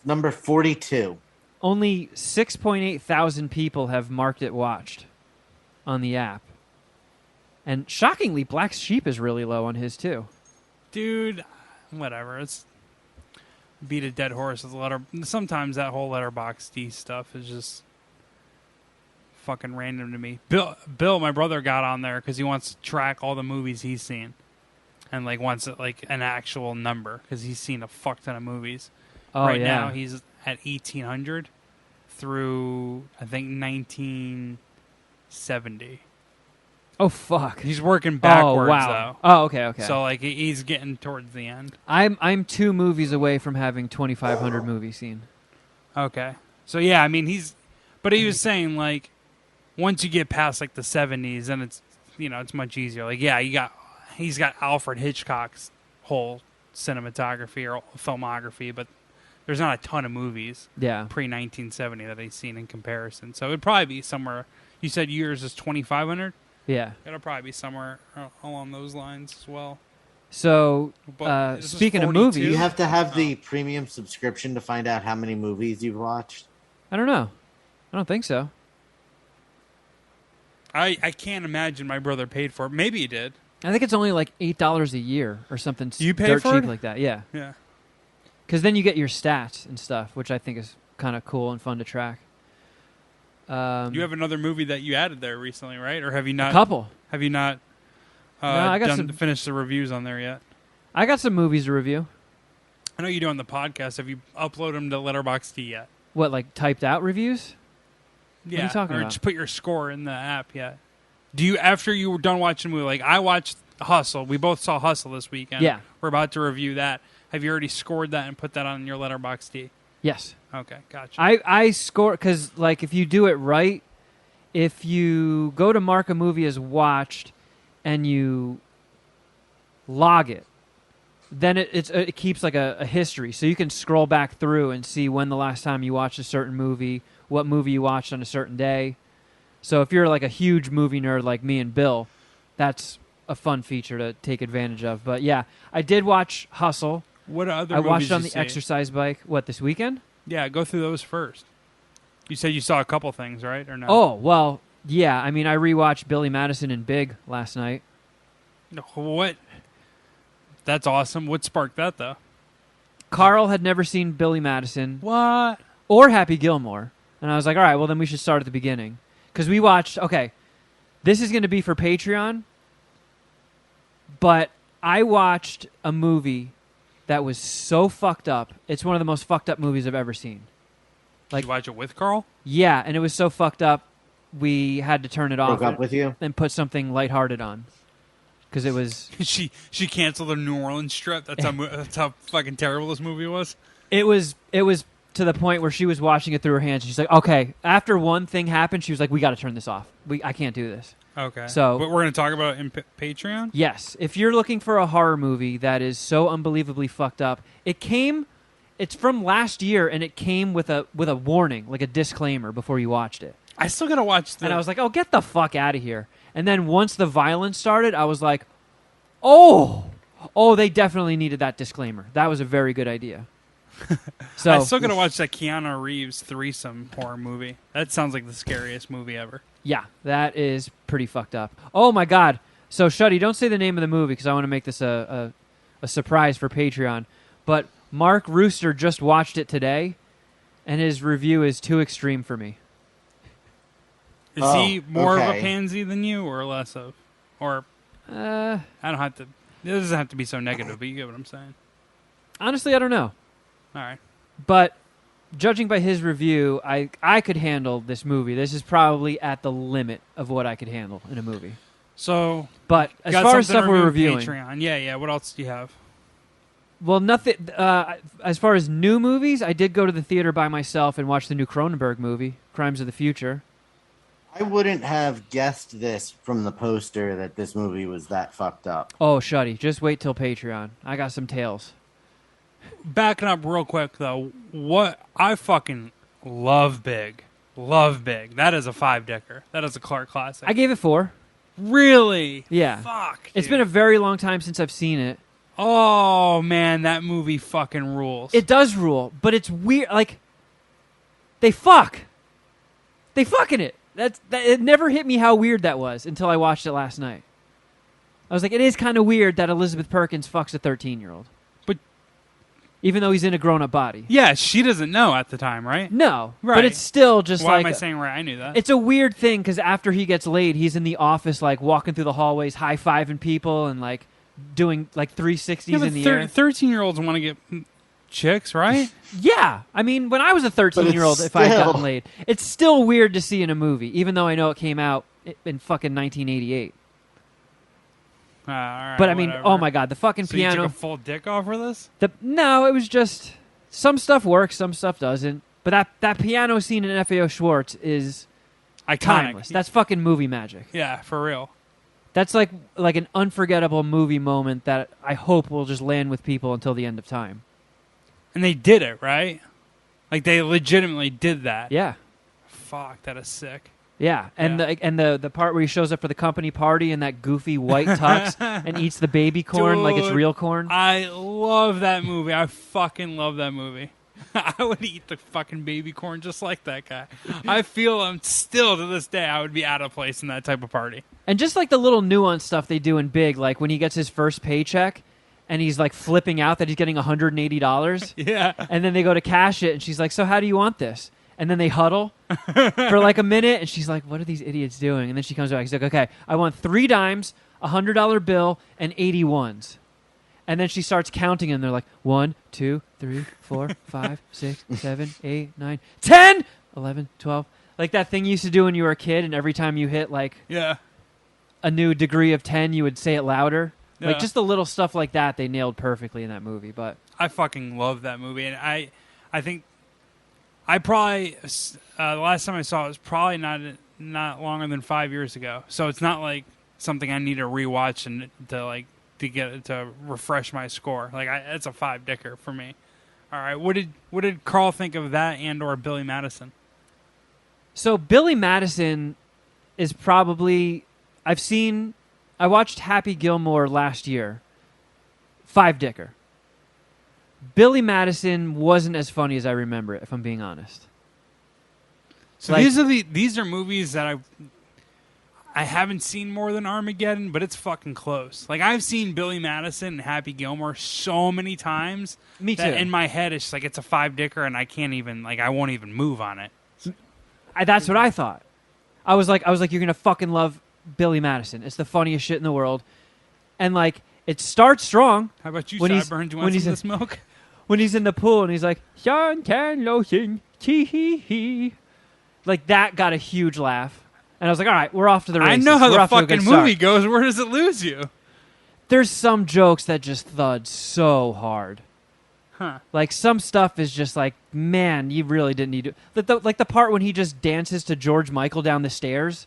Number 42. Only 6.8 thousand people have marked it watched on the app. And shockingly, Black Sheep is really low on his too. Dude, whatever. It's beat a dead horse with sometimes that whole Letterbox D stuff is just fucking random to me. Bill, my brother, got on there because he wants to track all the movies he's seen, and like wants it like an actual number because he's seen a fuck ton of movies. Oh, right yeah. now he's at 1,800 through I think 1970. Oh, fuck. He's working backwards oh, wow. though. Oh, okay. So like he's getting towards the end. I'm 2 movies away from having 2,500 movies seen. Okay. So yeah, I mean he was saying like once you get past like the 70s, then it's it's much easier. Like yeah, he's got Alfred Hitchcock's whole cinematography or filmography, but there's not a ton of movies Yeah. pre-1970 that he's seen in comparison. So it'd probably be somewhere. You said yours is 2,500. Yeah. It'll probably be somewhere along those lines as well. So, But this is speaking of 42? movies... You have to have the premium subscription to find out how many movies you've watched. I don't know. I don't think so. I can't imagine my brother paid for it. Maybe he did. I think it's only like $8 a year or something You pay dirt for cheap it? like that. Yeah. Yeah. Because then you get your stats and stuff, which I think is kind of cool and fun to track. You have another movie that you added there recently, right? Or have you not? A couple. Have you not I got finished the reviews on there yet? I got some movies to review. I know you do on the podcast. Have you uploaded them to Letterboxd yet? What, like typed out reviews? Yeah. What are you talking or about? just put your score in the app yet? Do you, after you were done watching the movie, like I watched Hustle. We both saw Hustle this weekend. Yeah. We're about to review that. Have you already scored that and put that on your Letterboxd? Yes. Okay, gotcha. I score, because like if you do it right, if you go to mark a movie as watched and you log it, then it keeps like a history. So you can scroll back through and see when the last time you watched a certain movie, what movie you watched on a certain day. So if you're like a huge movie nerd like me and Bill, that's a fun feature to take advantage of. But yeah, I did watch Hustle. What other I movies watched it on you the see? exercise bike. What, this weekend? Yeah, go through those first. You said you saw a couple things, right? Or no? Oh, well, yeah. I mean, I rewatched Billy Madison and Big last night. What? That's awesome. What sparked that, though? Carl had never seen Billy Madison What? or Happy Gilmore. And I was like, all right, well, then we should start at the beginning. Because we watched, okay, this is going to be for Patreon, but I watched a movie that was so fucked up. It's one of the most fucked up movies I've ever seen. Did you watch it with Carl? Yeah, and it was so fucked up, we had to turn it off Broke up with you? and put something lighthearted on. Because it was... she canceled the New Orleans trip. That's how fucking terrible this movie was. It was to the point where she was watching it through her hands. She's like, okay, after one thing happened, she was like, we got to turn this off. I can't do this. Okay. So- but we're going to talk about it in Patreon? Yes, if you're looking for a horror movie that is so unbelievably fucked up, it's from last year, and it came with a warning, like a disclaimer before you watched it. I still got to watch And I was like, oh, get the fuck out of here. And then once the violence started, I was like, oh, they definitely needed that disclaimer. That was a very good idea. So I still got to watch that Keanu Reeves threesome horror movie. That sounds like the scariest movie ever. yeah, that is pretty fucked up. Oh, my God. So, Shuddy, don't say the name of the movie because I want to make this a surprise for Patreon. But Mark Rooster just watched it today, and his review is too extreme for me. Is he more of a okay. pansy than you or less of? Or I don't have to... It doesn't have to be so negative, but you get what I'm saying. Honestly, I don't know. All right. But judging by his review, I could handle this movie. This is probably at the limit of what I could handle in a movie. So, But as got far as something stuff to we're review reviewing, Patreon. Yeah. What else do you have? well, nothing. As far as new movies, I did go to the theater by myself and watch the new Cronenberg movie, Crimes of the Future. I wouldn't have guessed this from the poster that this movie was that fucked up. Oh, Shuddy, just wait till Patreon. I got some tales. Backing up real quick, though, what I fucking love Big. Love Big. That is a 5-decker. That is a Clark classic. I gave it 4. Really? Yeah. Fuck. It's dude. been a very long time since I've seen it. Oh, man, that movie fucking rules. It does rule, but it's weird. Like, they fuck. They fuck in it. It never hit me how weird that was until I watched it last night. I was like, it is kind of weird that Elizabeth Perkins fucks a 13-year-old. But even though he's in a grown-up body. yeah, she doesn't know at the time, right? No, Right. but it's still just Why like... am I saying right? I knew that. It's a weird thing because after he gets laid, he's in the office, like, walking through the hallways, high-fiving people and, like, doing, like, 360s yeah, but in the air. 13-year-olds want to get chicks, right? Yeah. I mean, when I was a 13-year-old, if I had still- gotten laid, it's still weird to see in a movie, even though I know it came out in fucking 1988. All right, But, I mean, whatever. oh, my God, the fucking So you piano... took a full dick off for this? No, it was just... Some stuff works, some stuff doesn't. But that piano scene in FAO Schwartz is Iconic. timeless. That's fucking movie magic. Yeah, for real. That's like an unforgettable movie moment that I hope will just land with people until the end of time. And they did it, right? Like, they legitimately did that. Yeah. Fuck, that is sick. Yeah, and the part where he shows up for the company party in that goofy white tux and eats the baby corn like it's Dude, real corn. I love that movie. I fucking love that movie. I would eat the fucking baby corn just like that guy. I feel I'm still to this day I would be out of place in that type of party. And just like the little nuance stuff they do in Big, like when he gets his first paycheck and he's like flipping out that he's getting $180. Yeah. And then they go to cash it and she's like, so how do you want this? And then they huddle for like a minute, and she's like, what are these idiots doing? And then she comes back. She's like, okay, I want 3 dimes, a $100 bill, and 80 ones. And then she starts counting, and they're like, 1, 2, 3, 4, 5, 6, 7, 8, 9, 10, 11, 12. Like that thing you used to do when you were a kid, and every time you hit like a new degree of 10, you would say it louder. Yeah. Like just the little stuff like that they nailed perfectly in that movie. But I fucking love that movie, and I think I probably the last time I saw it was probably not longer than 5 years ago. So it's not like something I need to rewatch and to refresh my score. Like it's a 5-dicker for me. All right, what did Carl think of that and or Billy Madison? So Billy Madison is probably I watched Happy Gilmore last year. 5-dicker. Billy Madison wasn't as funny as I remember it, if I'm being honest. So these are movies that I haven't seen more than Armageddon, but it's fucking close. Like I've seen Billy Madison and Happy Gilmore so many times. Me too. In my head, it's like it's a 5-dicker, and I can't even I won't even move on it. That's what I thought. I was like, you're gonna fucking love Billy Madison. It's the funniest shit in the world, and like it starts strong. How about you, when Sideburns? You want some of the smoke? When he's in the pool and he's like, Sean can lotion, tee hee hee. Like that got a huge laugh. And I was like, all right, we're off to the races. I know how we're the fucking movie start. goes. Where does it lose you? There's some jokes that just thud so hard. Huh. Like some stuff is just like, man, you really didn't need to. Like the part when he just dances to George Michael down the stairs.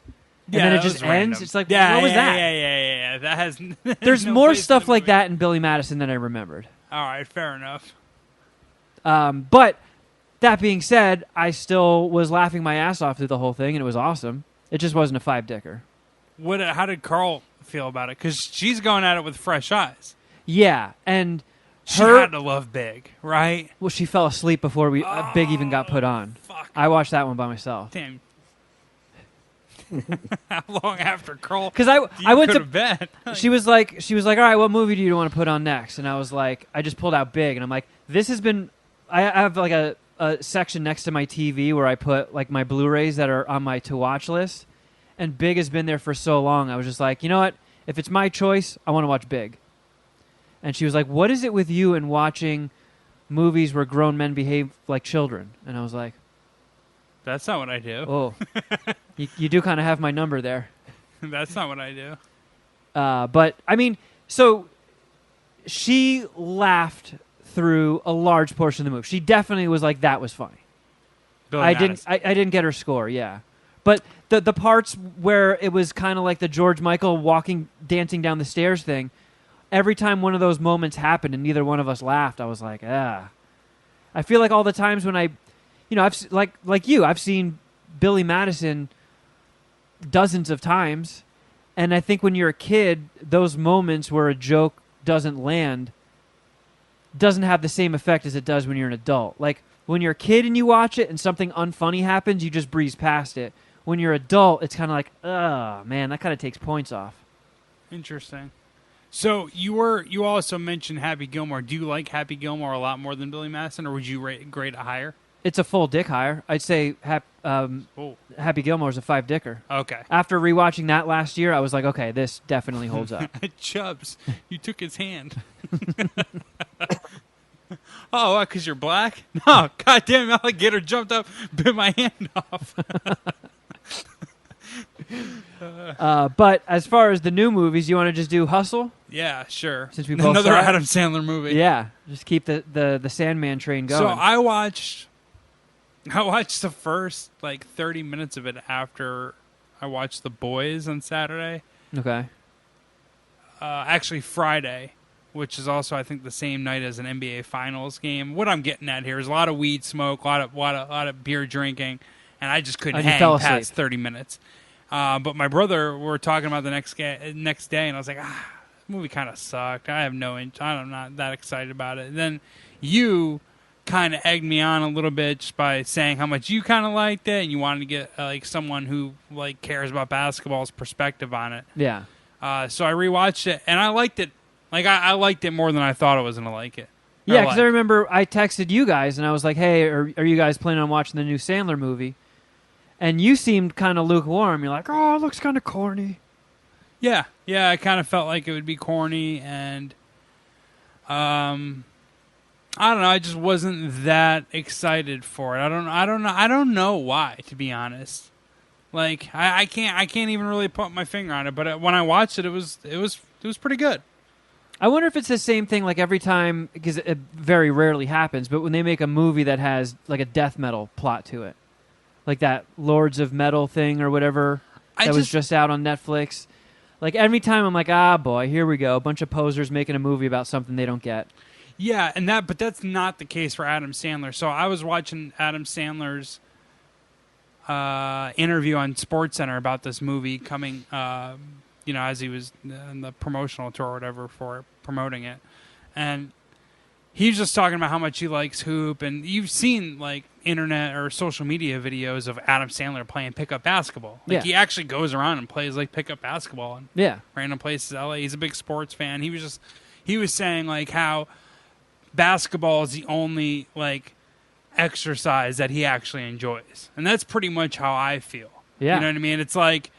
And then it just ends. Random. It's like, what was that? Yeah. That has. There's no more place in stuff the like movie. that in Billy Madison than I remembered. All right, fair enough. But that being said, I still was laughing my ass off through the whole thing, and it was awesome. It just wasn't a 5-dicker. How did Carl feel about it? Because she's going at it with fresh eyes. Yeah, and She had to love Big, right? Well, she fell asleep before Big even got put on. Fuck. I watched that one by myself. Damn. How long after Carl? Because I went to bed. She was like, all right, what movie do you want to put on next? And I was like, I just pulled out Big, and I'm like, this has been. I have like a section next to my TV where I put like my Blu-rays that are on my to watch list, and Big has been there for so long. I was just like, you know what? If it's my choice, I want to watch Big. And she was like, what is it with you and watching movies where grown men behave like children? And I was like, that's not what I do. oh, you do kind of have my number there. That's not what I do. But I mean, so she laughed through a large portion of the movie. She definitely was like, that was funny. I didn't get her score, yeah. But the parts where it was kind of like the George Michael dancing down the stairs thing, every time one of those moments happened and neither one of us laughed, I was like, ah. I feel like all the times when I've I've seen Billy Madison dozens of times, and I think when you're a kid, those moments where a joke doesn't land doesn't have the same effect as it does when you're an adult. Like when you're a kid and you watch it and something unfunny happens, you just breeze past it. When you're an adult, it's kind of like, oh man, that kind of takes points off. Interesting. So you also mentioned Happy Gilmore. Do you like Happy Gilmore a lot more than Billy Madison, or would you grade it higher? It's a full dick higher. I'd say Happy Gilmore is a 5-dicker. Okay. After rewatching that last year, I was like, okay, this definitely holds up. Chubbs, you took his hand. Oh, what, because you're black? No, goddamn alligator jumped up, bit my hand off. But as far as the new movies, you want to just do Hustle? Yeah, sure. Since we both Another saw it? Adam Sandler movie. Yeah, just keep the Sandman train going. So I watched the first 30 minutes of it after I watched The Boys on Saturday. Okay. Actually Friday, which is also I think the same night as an NBA Finals game. What I'm getting at here is a lot of weed smoke, a lot of beer drinking, and I just couldn't hang past 30 minutes. But my brother, we were talking about the next day, and I was like, the movie kind of sucked. I'm not that excited about it. And then you kind of egged me on a little bit just by saying how much you kind of liked it, and you wanted to get someone who cares about basketball's perspective on it. Yeah. So I rewatched it, and I liked it. I liked it more than I thought I was going to like it. Yeah, because I remember I texted you guys, and I was like, hey, are you guys planning on watching the new Sandler movie? And you seemed kind of lukewarm. You're like, oh, it looks kind of corny. Yeah, I kind of felt like it would be corny, and I don't know. I just wasn't that excited for it. I don't know why, to be honest. Like I can't even really put my finger on it. But when I watched it, it was pretty good. I wonder if it's the same thing like every time, because it very rarely happens, but when they make a movie that has like a death metal plot to it, like that Lords of Metal thing or whatever was just out on Netflix. Like every time I'm like, ah, boy, here we go. A bunch of posers making a movie about something they don't get. Yeah, but that's not the case for Adam Sandler. So I was watching Adam Sandler's interview on SportsCenter about this movie coming, as he was in the promotional tour or whatever for promoting it. And he was just talking about how much he likes hoop. And you've seen, like, internet or social media videos of Adam Sandler playing pickup basketball. Like, he actually goes around and plays, like, pickup basketball in random places. LA. He's a big sports fan. He was saying, like, how basketball is the only, like, exercise that he actually enjoys. And that's pretty much how I feel. Yeah. You know what I mean? It's like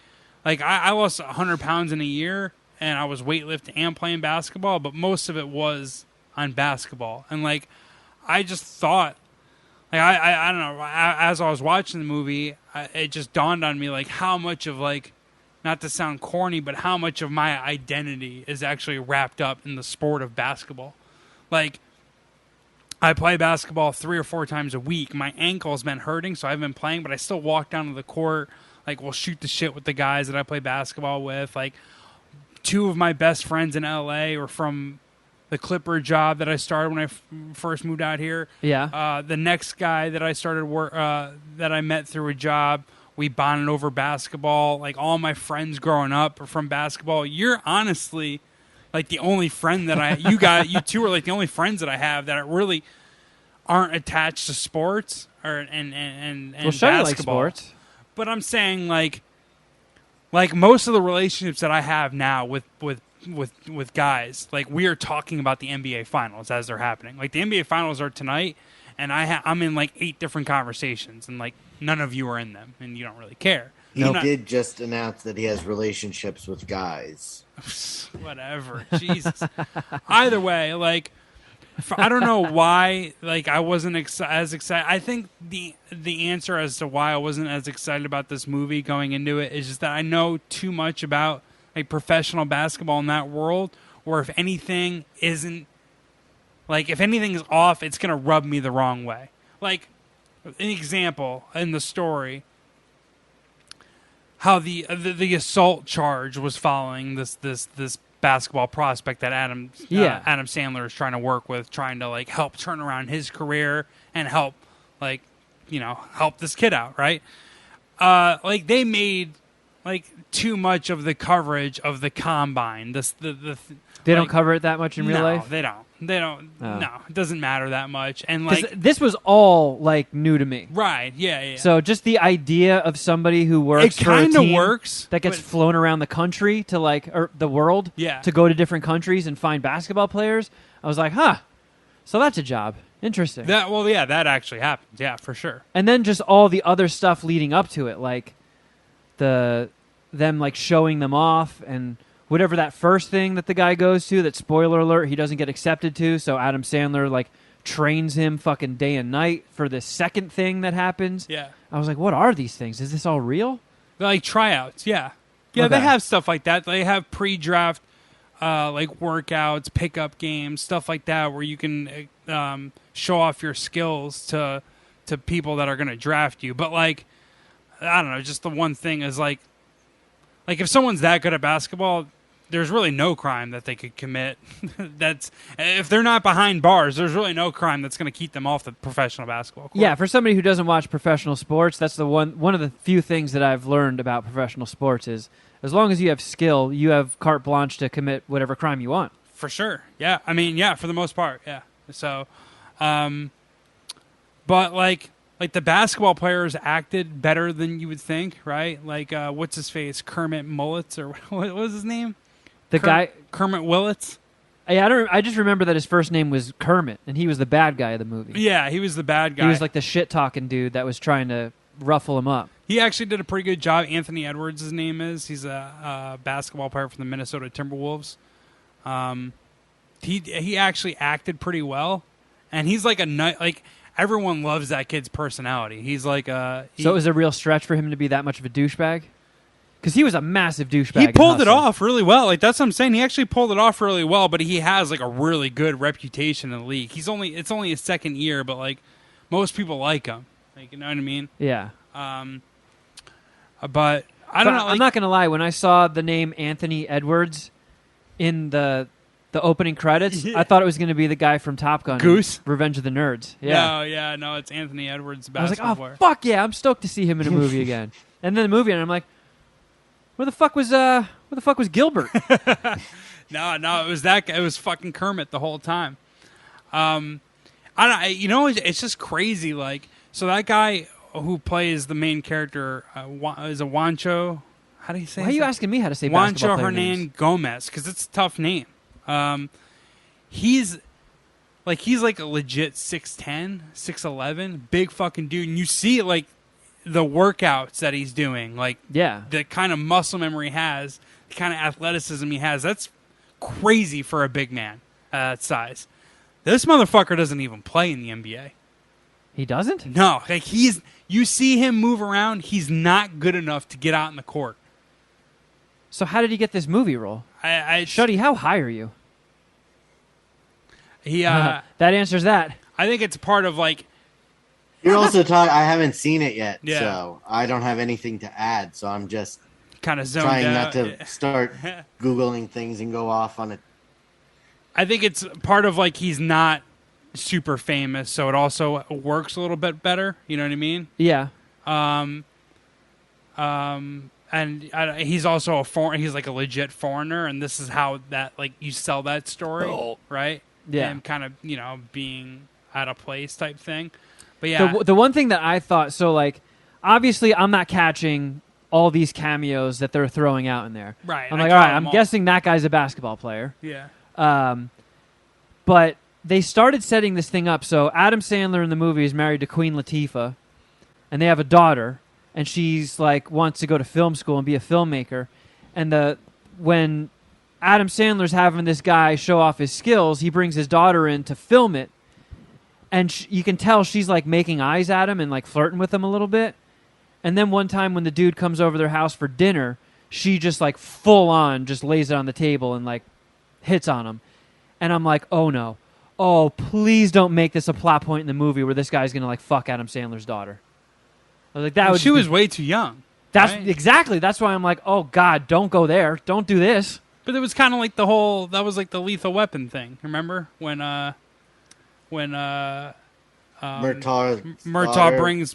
I lost 100 pounds in a year, and I was weightlifting and playing basketball, but most of it was on basketball. And, like, I just thought, like, I don't know, as I was watching the movie, it just dawned on me, like, how much of, like, not to sound corny, but how much of my identity is actually wrapped up in the sport of basketball. Like, I play basketball 3 or 4 times a week. My ankle's been hurting, so I've been playing, but I still walk down to the court. Like, we'll shoot the shit with the guys that I play basketball with. Like, 2 of my best friends in LA were from the Clipper job that I started when I first moved out here. Yeah. The next guy that I started that I met through a job, we bonded over basketball. Like, all my friends growing up are from basketball. You're honestly, like, the only friend that you two are like the only friends that I have that really aren't attached to sports and well, Shiny likes sports. But I'm saying, like most of the relationships that I have now with guys, like, we are talking about the NBA finals as they're happening. Like, the NBA finals are tonight, and I'm in like 8 different conversations, and, like, none of you are in them, and you don't really care. He did just announce that he has relationships with guys. Whatever. Jesus. Either way, like, I don't know why, like, I wasn't as excited. I think the answer as to why I wasn't as excited about this movie going into it is just that I know too much about, like, professional basketball in that world, where if anything isn't, like, if anything is off, it's going to rub me the wrong way. Like, an example in the story, how the assault charge was following this basketball prospect that Adam Sandler is trying to work with, trying to, like, help turn around his career and help, like, help this kid out, right? Like, they made, like, too much of the coverage of the combine. They don't cover it that much in real life? They don't. Oh. No, it doesn't matter that much. And, 'cause like, this was all, like, new to me. Right, yeah. So just the idea of somebody who works for a team that gets flown around the country to, like, or the world to go to different countries and find basketball players, I was like, huh, so that's a job. Interesting. That actually happens. Yeah, for sure. And then just all the other stuff leading up to it, like them, like, showing them off and whatever that first thing that the guy goes to, that, spoiler alert, he doesn't get accepted to, so Adam Sandler, like, trains him fucking day and night for this second thing that happens. Yeah. I was like, what are these things? Is this all real? They're like tryouts, yeah. Yeah, Okay. They have stuff like that. They have pre-draft, like, workouts, pickup games, stuff like that, where you can show off your skills to people that are going to draft you. But, like, I don't know, just the one thing is, like, if someone's that good at basketball, there's really no crime that they could commit. That's, if they're not behind bars, there's really no crime that's going to keep them off the professional basketball court. Yeah, for somebody who doesn't watch professional sports, that's one of the few things that I've learned about professional sports is, as long as you have skill, you have carte blanche to commit whatever crime you want. For sure. Yeah. I mean, yeah, for the most part. Yeah. So, but, like the basketball players acted better than you would think, right? Like, what's his face? Kermit Mullets, or what was his name? The guy Kermit Willets. I just remember that his first name was Kermit, and he was the bad guy of the movie. Yeah, he was the bad guy. He was like the shit-talking dude that was trying to ruffle him up. He actually did a pretty good job. Anthony Edwards, his name is. He's a basketball player from the Minnesota Timberwolves. He actually acted pretty well, and he's like everyone loves that kid's personality. He's like so it was a real stretch for him to be that much of a douchebag? Because he was a massive douchebag. He pulled it off really well. Like, that's what I'm saying. He actually pulled it off really well, but he has like a really good reputation in the league. It's only his second year, but like most people like him. Like, you know what I mean? Yeah. But I don't know. I'm not gonna lie. When I saw the name Anthony Edwards in the opening credits, I thought it was gonna be the guy from Top Gun, Goose, Revenge of the Nerds. Yeah. No, it's Anthony Edwards. I was like, basketball oh player. fuck yeah! I'm stoked to see him in a movie again. And then the movie, and I'm like, where the fuck was Gilbert? No, it was that guy. It was fucking Kermit the whole time. I don't. You know, it's just crazy. Like, so that guy who plays the main character is a Juancho. How do you say? Why are you asking me how to say basketball Juancho player Hernan names? Gomez? Because it's a tough name. He's like a legit 6'10", 6'11", big fucking dude, and you see like the workouts that he's doing, like the kind of muscle memory he has, the kind of athleticism he has. That's crazy for a big man that size. This motherfucker doesn't even play in the NBA. He doesn't? No, like you see him move around, he's not good enough to get out in the court. So how did he get this movie role? Shuddy, how high are you? He that answers that. I think it's part of like. You're also talking. I haven't seen it yet, Yeah. so I don't have anything to add. So I'm just kind of zoned trying out. not to start Googling things and go off on it. I think it's part of like he's not super famous, so it also works a little bit better. You know what I mean? Yeah. And he's also a foreign. He's like a legit foreigner, and this is how that like you sell that story, right? Yeah. And kind of being out of place type thing. But yeah, The one thing that I thought, so like, obviously I'm not catching all these cameos that they're throwing out in there. Right. I'm like, all right, I'm guessing that guy's a basketball player. Yeah. But they started setting this thing up. So Adam Sandler in the movie is married to Queen Latifah, and they have a daughter, and she's like wants to go to film school and be a filmmaker. And when Adam Sandler's having this guy show off his skills, he brings his daughter in to film it. And you can tell she's like making eyes at him and like flirting with him a little bit. And then one time when the dude comes over their house for dinner, she just like full on just lays it on the table and like hits on him. And I'm like, oh no. Oh, please don't make this a plot point in the movie where this guy's going to like fuck Adam Sandler's daughter. I was like, she was way too young. That's right? Exactly. That's why I'm like, oh God, don't go there. Don't do this. But it was kind of like that was like the Lethal Weapon thing. Remember when Murtaugh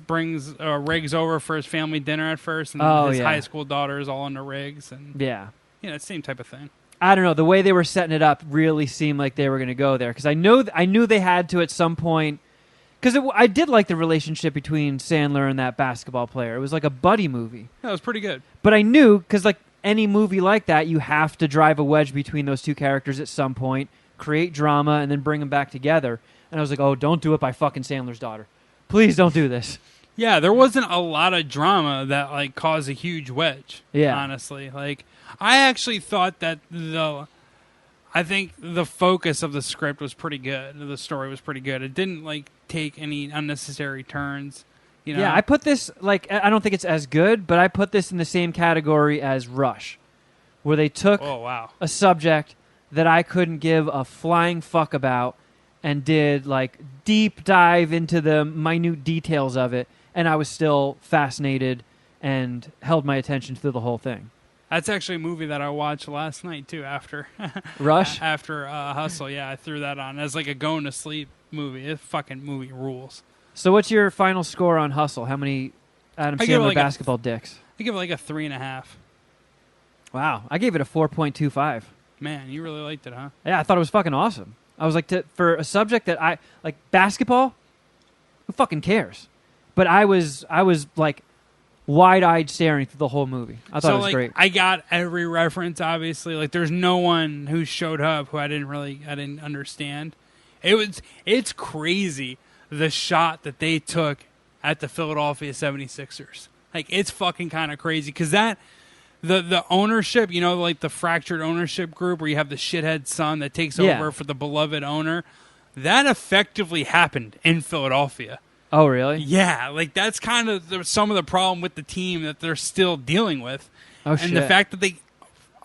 brings Riggs over for his family dinner at first, and his high school daughter is all into Riggs, and same type of thing. I don't know. The way they were setting it up really seemed like they were going to go there, because I knew they had to at some point. Because I did like the relationship between Sandler and that basketball player. It was like a buddy movie. Yeah, it was pretty good. But I knew, because like any movie like that, you have to drive a wedge between those two characters at some point, create drama, and then bring them back together. And I was like, oh, don't do it by fucking Sandler's daughter. Please don't do this. Yeah, there wasn't a lot of drama that like caused a huge wedge. Yeah. Honestly. Like, I actually thought that I think the focus of the script was pretty good. The story was pretty good. It didn't like take any unnecessary turns. Yeah, I put this like I don't think it's as good, but I put this in the same category as Rush, where they took a subject that I couldn't give a flying fuck about and did like deep dive into the minute details of it, and I was still fascinated and held my attention through the whole thing. That's actually a movie that I watched last night too. After Rush, after Hustle, yeah, I threw that on as like a going to sleep movie. It fucking movie rules. So, what's your final score on Hustle? How many Adam Sandler basketball dicks? I give it like a 3.5. Wow, I gave it a 4.25. Man, you really liked it, huh? Yeah, I thought it was fucking awesome. I was like, for a subject that I like, basketball, who fucking cares? But I was like wide-eyed staring through the whole movie. I thought it was like, great. I got every reference, obviously. Like, there's no one who showed up who I didn't understand. It's crazy the shot that they took at the Philadelphia 76ers. Like, it's fucking kind of crazy because the ownership, you know, like the fractured ownership group where you have the shithead son that takes over for the beloved owner, that effectively happened in Philadelphia. Oh, really? Yeah, like that's kind of some of the problem with the team that they're still dealing with. Oh, shit. And the fact that they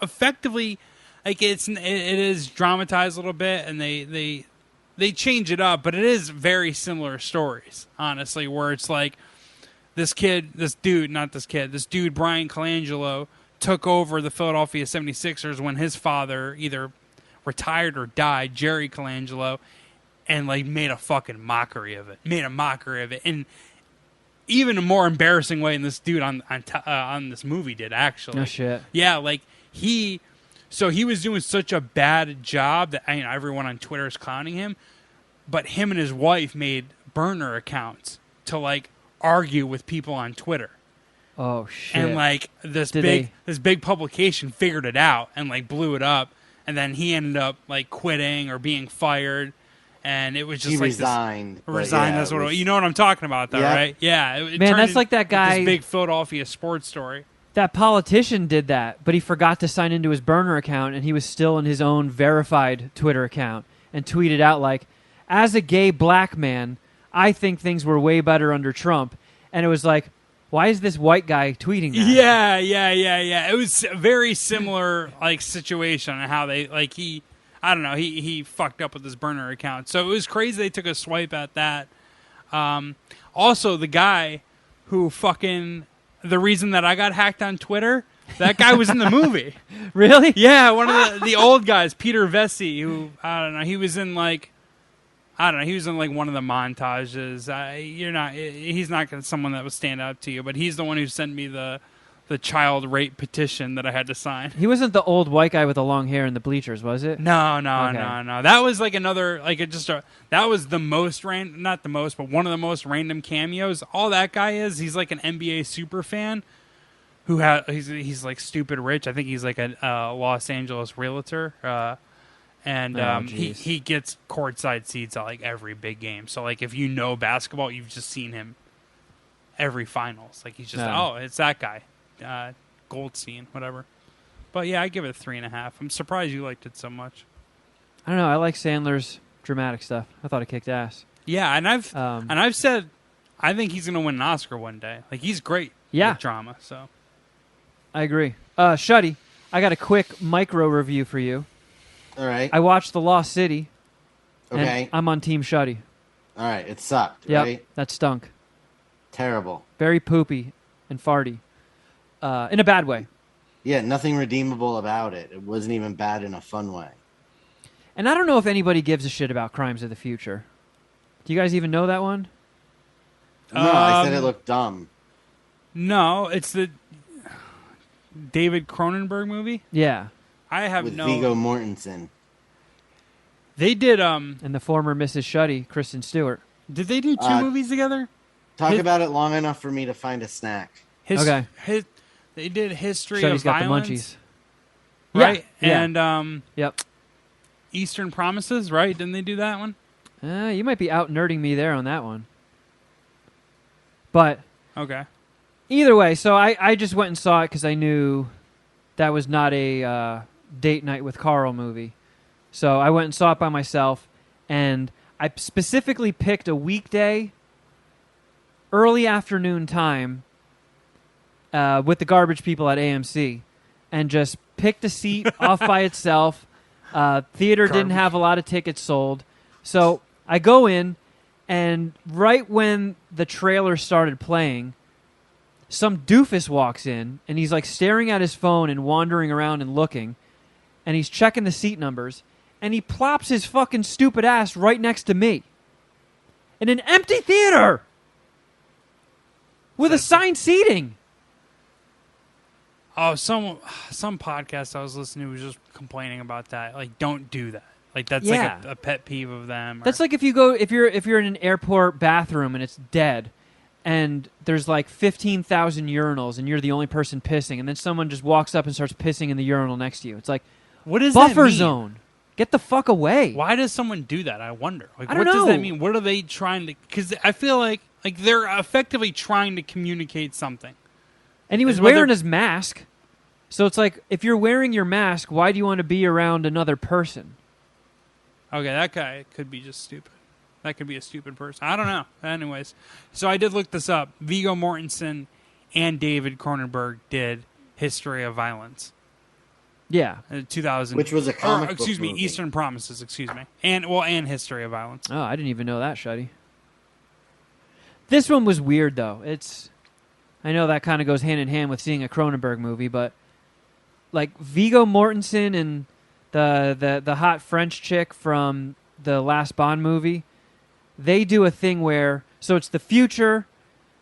effectively, like it is dramatized a little bit and they change it up, but it is very similar stories, honestly, where it's like this dude, Brian Colangelo, took over the Philadelphia 76ers when his father either retired or died, Jerry Colangelo, and like made a fucking mockery of it. And even a more embarrassing way than this dude on this movie did, actually. No shit. Yeah, like he was doing such a bad job that everyone on Twitter is clowning him, but him and his wife made burner accounts to like argue with people on Twitter. Oh shit! And like this big publication figured it out and like blew it up, and then he ended up like quitting or being fired, and it was just he like resigned. Resigned. That's what you know what I'm talking about, though, right? Yeah, it man, turned that's like that guy. This big Philadelphia sports story. That politician did that, but he forgot to sign into his burner account, and he was still in his own verified Twitter account and tweeted out like, "As a gay black man, I think things were way better under Trump," and it was like, why is this white guy tweeting that? Yeah. It was a very similar like situation on how they like he fucked up with his burner account. So it was crazy they took a swipe at that. Also, the guy who the reason that I got hacked on Twitter, that guy was in the movie. Really? Yeah, one of the old guys, Peter Vesey, who he was in like one of the montages. He's not someone that would stand out to you, but he's the one who sent me the child rape petition that I had to sign. He wasn't the old white guy with the long hair in the bleachers, was it? No. That was like another, like that was the most not the most, but one of the most random cameos. All that guy he's like an NBA super fan who he's like stupid rich. I think he's like a Los Angeles realtor. And he gets courtside seats at like every big game. So like if you know basketball, you've just seen him every finals. Like he's just it's that guy, Goldstein, whatever. But yeah, I give it 3.5. I'm surprised you liked it so much. I don't know. I like Sandler's dramatic stuff. I thought it kicked ass. Yeah, and I've said I think he's gonna win an Oscar one day. Like he's great. Yeah, with drama. So I agree. Shuddy, I got a quick micro review for you. All right. I watched The Lost City. Okay. And I'm on Team Shuddy. All right. It sucked, Yep, right? that stunk. Terrible. Very poopy and farty. In a bad way. Yeah, nothing redeemable about it. It wasn't even bad in a fun way. And I don't know if anybody gives a shit about Crimes of the Future. Do you guys even know that one? No, I said it looked dumb. No, it's the David Cronenberg movie. Yeah. I have with Viggo Mortensen. They did and the former Mrs. Shuddy, Kristen Stewart. Did they do two movies together? Talk about it long enough for me to find a snack. Okay. They did History Shuddy's of got Violence. the munchies. Right? Yeah. And yep. Eastern Promises, right? Didn't they do that one? You might be out nerding me there on that one. But okay. Either way, so I just went and saw it because I knew that was not a date night with Carl movie. So I went and saw it by myself, and I specifically picked a weekday, early afternoon time with the garbage people at AMC, and just picked a seat off by itself. Theater didn't have a lot of tickets sold. So I go in, and right when the trailer started playing, some doofus walks in, and he's like staring at his phone and wandering around and looking, and he's checking the seat numbers, and he plops his fucking stupid ass right next to me. In an empty theater! With assigned seating! Oh, some podcast I was listening to was just complaining about that. Like, don't do that. Like, that's like a pet peeve of them. That's like if you're in an airport bathroom and it's dead, and there's like 15,000 urinals, and you're the only person pissing, and then someone just walks up and starts pissing in the urinal next to you. It's like, what does buffer that mean? zone. Get the fuck away. Why does someone do that? I wonder. Like, I don't what does know. that mean? What are they trying to? Because I feel like they're effectively trying to communicate something. And he was Is what wearing they're- his mask. So it's like, if you're wearing your mask, why do you want to be around another person? Okay, that guy could be just stupid. That could be a stupid person. I don't know. Anyways, so I did look this up. Viggo Mortensen and David Cronenberg did History of Violence. Yeah. 2000. Which was a comic book excuse me, movie. Eastern Promises, excuse me. And History of Violence. Oh, I didn't even know that, Shuddy. This one was weird, though. I know that kind of goes hand in hand with seeing a Cronenberg movie, but like Viggo Mortensen and the hot French chick from the last Bond movie, they do a thing where, so it's the future,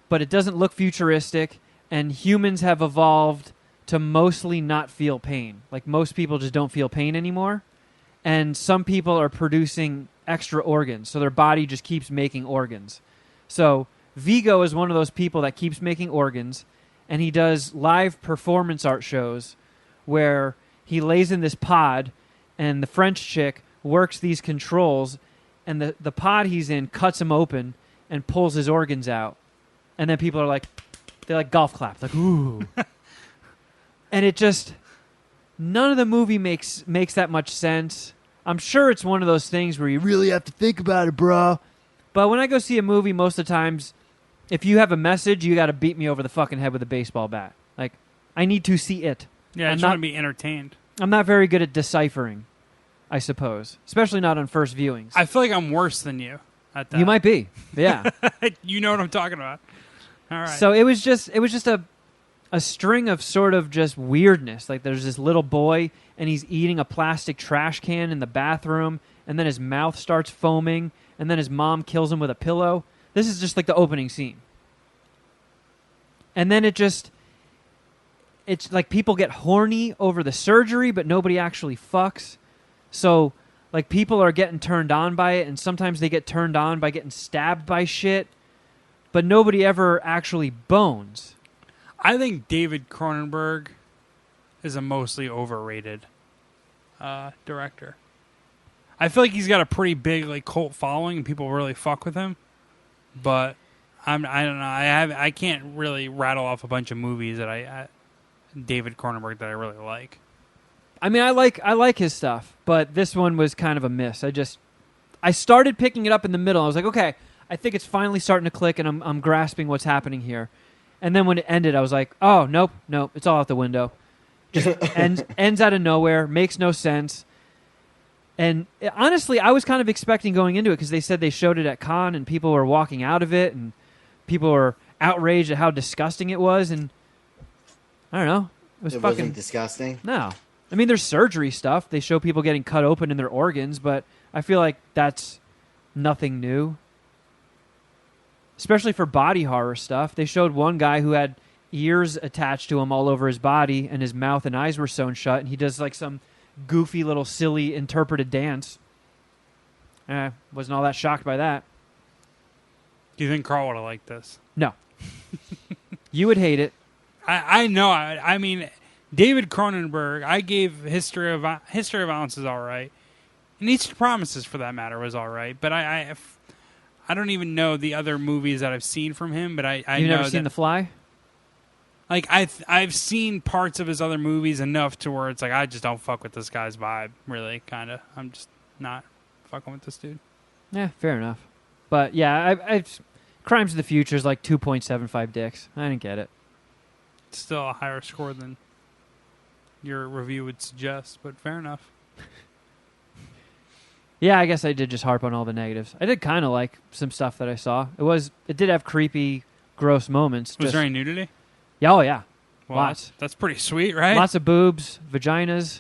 but it doesn't look futuristic, and humans have evolved to mostly not feel pain. Like, most people just don't feel pain anymore, and some people are producing extra organs, so their body just keeps making organs. So Viggo is one of those people that keeps making organs, and he does live performance art shows where he lays in this pod, and the French chick works these controls, and the pod he's in cuts him open and pulls his organs out. And then people are like, they like golf clap, like, ooh. And it just, none of the movie makes that much sense. I'm sure it's one of those things where you really have to think about it, bro. But when I go see a movie, most of the times, if you have a message, you got to beat me over the fucking head with a baseball bat. Like, I need to see it. Yeah, I just want to be entertained. I'm not very good at deciphering, I suppose. Especially not on first viewings. I feel like I'm worse than you at that. You might be. Yeah. You know what I'm talking about. All right. So it was just a string of sort of just weirdness. Like, there's this little boy, and he's eating a plastic trash can in the bathroom, and then his mouth starts foaming, and then his mom kills him with a pillow. This is just like the opening scene. And then it's like people get horny over the surgery, but nobody actually fucks. So, like, people are getting turned on by it, and sometimes they get turned on by getting stabbed by shit, but nobody ever actually bones. I think David Cronenberg is a mostly overrated director. I feel like he's got a pretty big like cult following, and people really fuck with him. But I don't know. I can't really rattle off a bunch of movies that David Cronenberg that I really like. I mean, I like his stuff, but this one was kind of a miss. I started picking it up in the middle. I was like, okay, I think it's finally starting to click, and I'm grasping what's happening here. And then when it ended, I was like, oh, nope, it's all out the window. Just ends out of nowhere, makes no sense. And honestly, I was kind of expecting going into it because they said they showed it at Cannes and people were walking out of it and people were outraged at how disgusting it was. And I don't know. It wasn't disgusting? No. I mean, there's surgery stuff. They show people getting cut open in their organs, but I feel like that's nothing new. Especially for body horror stuff. They showed one guy who had ears attached to him all over his body and his mouth and eyes were sewn shut, and he does like some goofy little silly interpreted dance. Wasn't all that shocked by that. Do you think Carl would have liked this? No. You would hate it. I know. I mean, David Cronenberg, I gave History of Violence is all right. And Eastern Promises, for that matter, was all right. But I don't even know the other movies that I've seen from him. But You've never seen The Fly? Like I've seen parts of his other movies enough to where it's like I just don't fuck with this guy's vibe. Really, kind of. I'm just not fucking with this dude. Yeah, fair enough. But yeah, I've Crimes of the Future is like 2.75 dicks. I didn't get it. It's still a higher score than your review would suggest, but fair enough. Yeah, I guess I did just harp on all the negatives. I did kind of like some stuff that I saw. It did have creepy, gross moments. Was there any nudity? Yeah, oh yeah. Well, lots. That's pretty sweet, right? Lots of boobs, vaginas.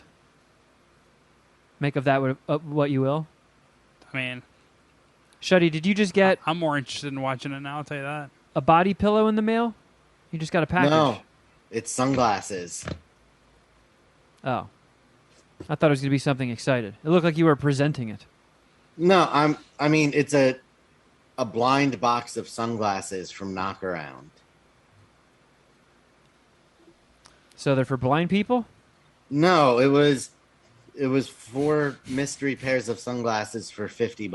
Make of that what you will. I mean, Shuddy, did you just get I'm more interested in watching it now, I'll tell you that. a body pillow in the mail? You just got a package. No, it's sunglasses. Oh. I thought it was going to be something excited. It looked like you were presenting it. No, I mean it's a a blind box of sunglasses from Knockaround. So they're for blind people? No, it was 4 mystery pairs of sunglasses for $50.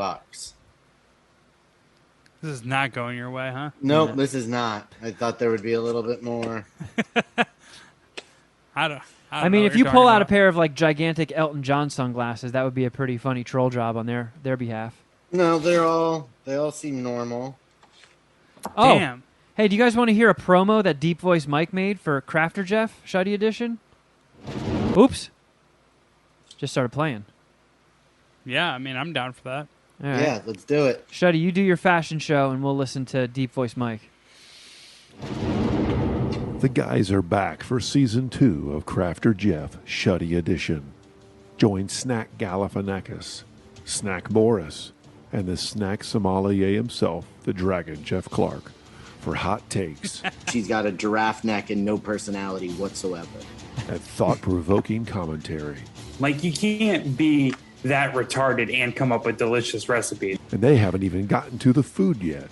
This is not going your way, huh? Nope, Yeah. this is not. I thought there would be a little bit more. I mean, if you pull out a pair of like gigantic Elton John sunglasses, that would be a pretty funny troll job on their behalf. No, they all seem normal. Oh, Damn. hey, do you guys want to hear a promo that Deep Voice Mike made for Crafter Geoff Shuddy Edition? Oops. Just started playing. Yeah, I mean, I'm down for that. All right. Yeah, let's do it. Shuddy, you do your fashion show, and we'll listen to Deep Voice Mike. The guys are back for Season 2 of Crafter Geoff Shuddy Edition. Join Snack Galifianakis, Snack Morris, and the snack sommelier himself, the Dragon Jeff Clark, for hot takes She's got a giraffe neck and no personality whatsoever. and thought-provoking commentary. Like, you can't be that retarded and come up with delicious recipes. And they haven't even gotten to the food yet.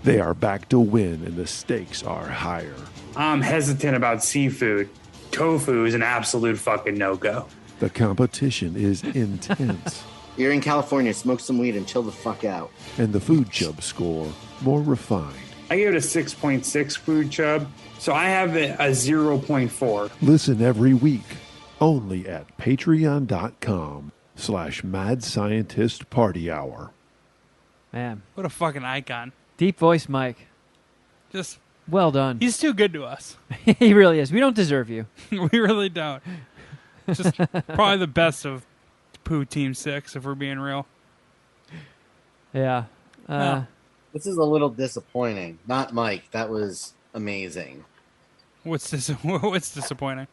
They are back to win, and the stakes are higher. I'm hesitant about seafood. Tofu is an absolute fucking no-go. The competition is intense, You're in California, smoke some weed and chill the fuck out. and the food chub score more refined. I give it a 6.6 food chub, so I have it a 0.4. Listen every week, only at patreon.com/Mad Scientist Party Hour. Man, What a fucking icon. Deep Voice Mike. Just, Well done. he's too good to us. He really is. We don't deserve you. We really don't. Just probably the best of Pooh Team 6, if we're being real. Yeah. No. This is a little disappointing. Not Mike. That was amazing. What's disappointing?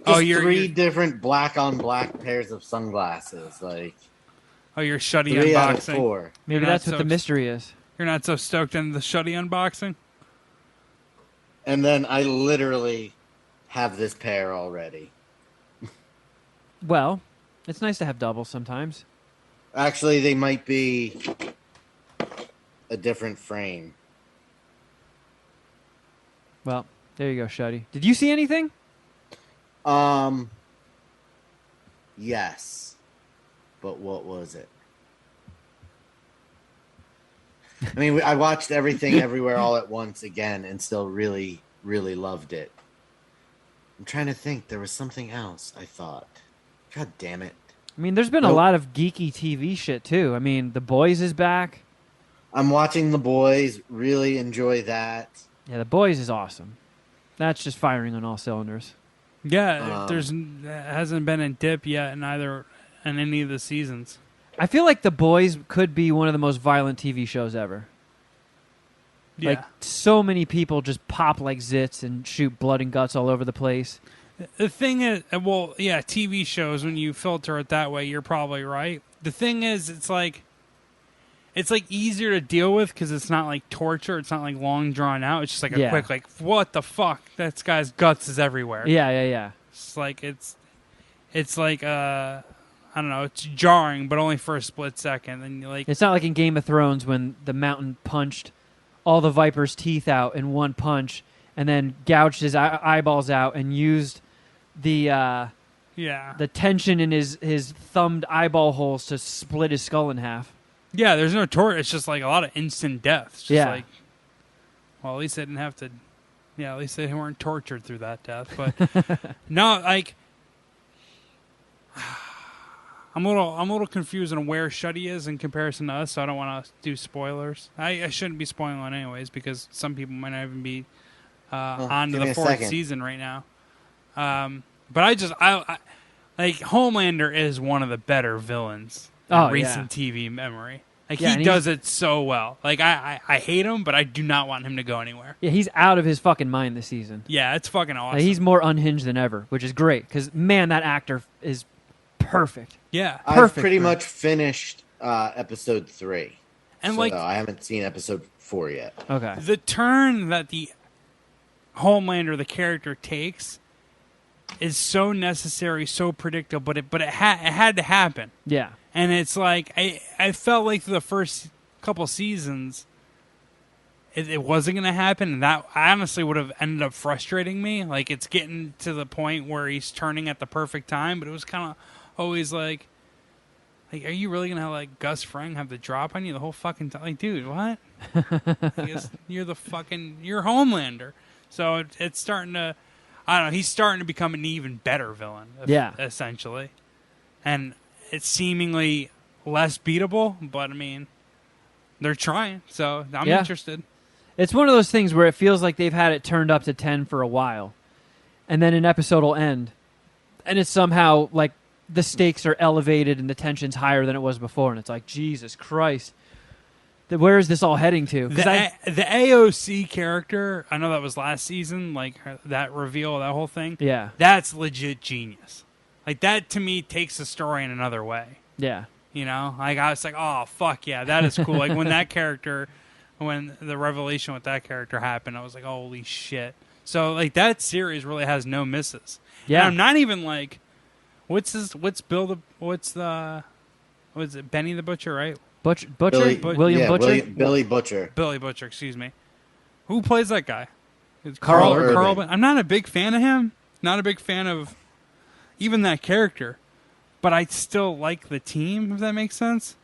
Just you're 3 different black on black pairs of sunglasses. Like you're Shuddy 3 out of unboxing. 4. Maybe You're not that's what so the mystery is. You're not so stoked on the Shuddy unboxing? And then I literally have this pair already. Well, it's nice to have doubles sometimes. Actually, they might be a different frame. Well, there you go, Shuddy. Did you see anything? Yes. But what was it? I mean, I watched Everything Everywhere All at Once again and still really, really loved it. I'm trying to think. There was something else I thought. God damn it. I mean, there's been a Nope. lot of geeky TV shit, too. I mean, The Boys is back. I'm watching The Boys. Really enjoy that. Yeah, The Boys is awesome. That's just firing on all cylinders. Yeah, hasn't been a dip yet in any of the seasons. I feel like The Boys could be one of the most violent TV shows ever. Yeah. Like, so many people just pop like zits and shoot blood and guts all over the place. The thing is, well, yeah, TV shows, when you filter it that way, you're probably right. The thing is, it's like easier to deal with because it's not like torture. It's not like long drawn out. It's just like a Yeah. quick, like, what the fuck? That guy's guts is everywhere. Yeah. It's like, it's like, I don't know, it's jarring, but only for a split second. And you're like, It's not like in Game of Thrones when the Mountain punched all the Viper's teeth out in one punch and then gouged his eyeballs out and used the yeah. the tension in his thumbed eyeball holes to split his skull in half. Yeah, there's no torture. It's just like a lot of instant death. It's just Yeah. like, well, at least they didn't have to. Yeah, at least they weren't tortured through that death. But no, like, I'm a little confused on where Shuddy is in comparison to us. So I don't want to do spoilers. I shouldn't be spoiling it anyways because some people might not even be on to give me the a 4th second. season right now. But I like Homelander is one of the better villains in recent TV memory. Like, Yeah, he and does it so well. Like, I hate him, but I do not want him to go anywhere. Yeah, he's out of his fucking mind this season. Yeah, it's fucking awesome. Like, he's more unhinged than ever, which is great because, man, that actor is perfect. yeah. I've Perfect, pretty bro. much finished episode 3. And, So like, I haven't seen episode 4 yet. Okay. the turn that the Homelander, the character, takes is so necessary, so predictable, but it had to happen. Yeah. And it's like I felt like the first couple seasons it wasn't going to happen, and that honestly would have ended up frustrating me. Like, it's getting to the point where he's turning at the perfect time, but it was kind of always like, are you really going to let Gus Fring have the drop on you the whole fucking time? Like, dude, what? You're you're Homelander. So it's starting to, I don't know, he's starting to become an even better villain, essentially. And it's seemingly less beatable, but I mean, they're trying, so I'm interested. It's one of those things where it feels like they've had it turned up to 10 for a while, and then an episode will end, and it's somehow like the stakes are elevated and the tension's higher than it was before, and it's like, Jesus Christ, where is this all heading to? The AOC character, I know that was last season, like that reveal, that whole thing. Yeah. That's legit genius. Like, that to me takes the story in another way. Yeah. You know? Like, I was like, oh, fuck yeah, that is cool. Like, when the revelation with that character happened, I was like, holy shit. So, like, that series really has no misses. Yeah. And I'm not even like, what's it, Benny the Butcher, right? Butcher? William Butcher? Billy Butcher. Billy Butcher, excuse me. Who plays that guy? It's Carl Urban. I'm not a big fan of him. Not a big fan of even that character. But I still like the team, if that makes sense.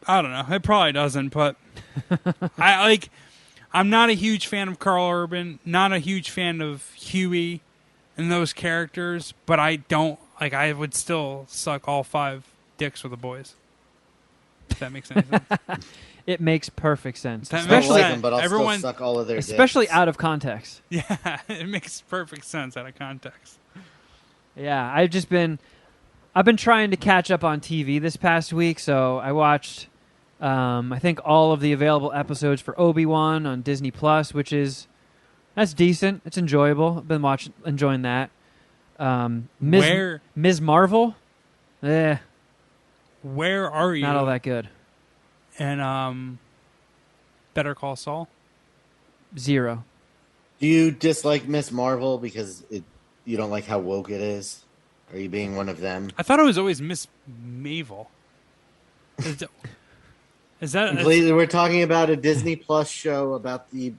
I don't know. It probably doesn't, but I'm not a huge fan of Carl Urban, not a huge fan of Huey and those characters, but I would still suck all 5 dicks with the boys. If that makes any sense. It makes perfect sense. Especially like them, but I'll still suck all of their especially dicks. Out of context. Yeah, it makes perfect sense out of context. Yeah, I've been trying to catch up on TV this past week, so I watched I think all of the available episodes for Obi-Wan on Disney Plus, that's decent. It's enjoyable. I've been enjoying that. Ms. Marvel? Where are you? Not all that good. And Better Call Saul? 0. Do you dislike Miss Marvel because you don't like how woke it is? Are you being one of them? I thought it was always Miss Mavel. Is that completely? We're talking about a Disney Plus show about the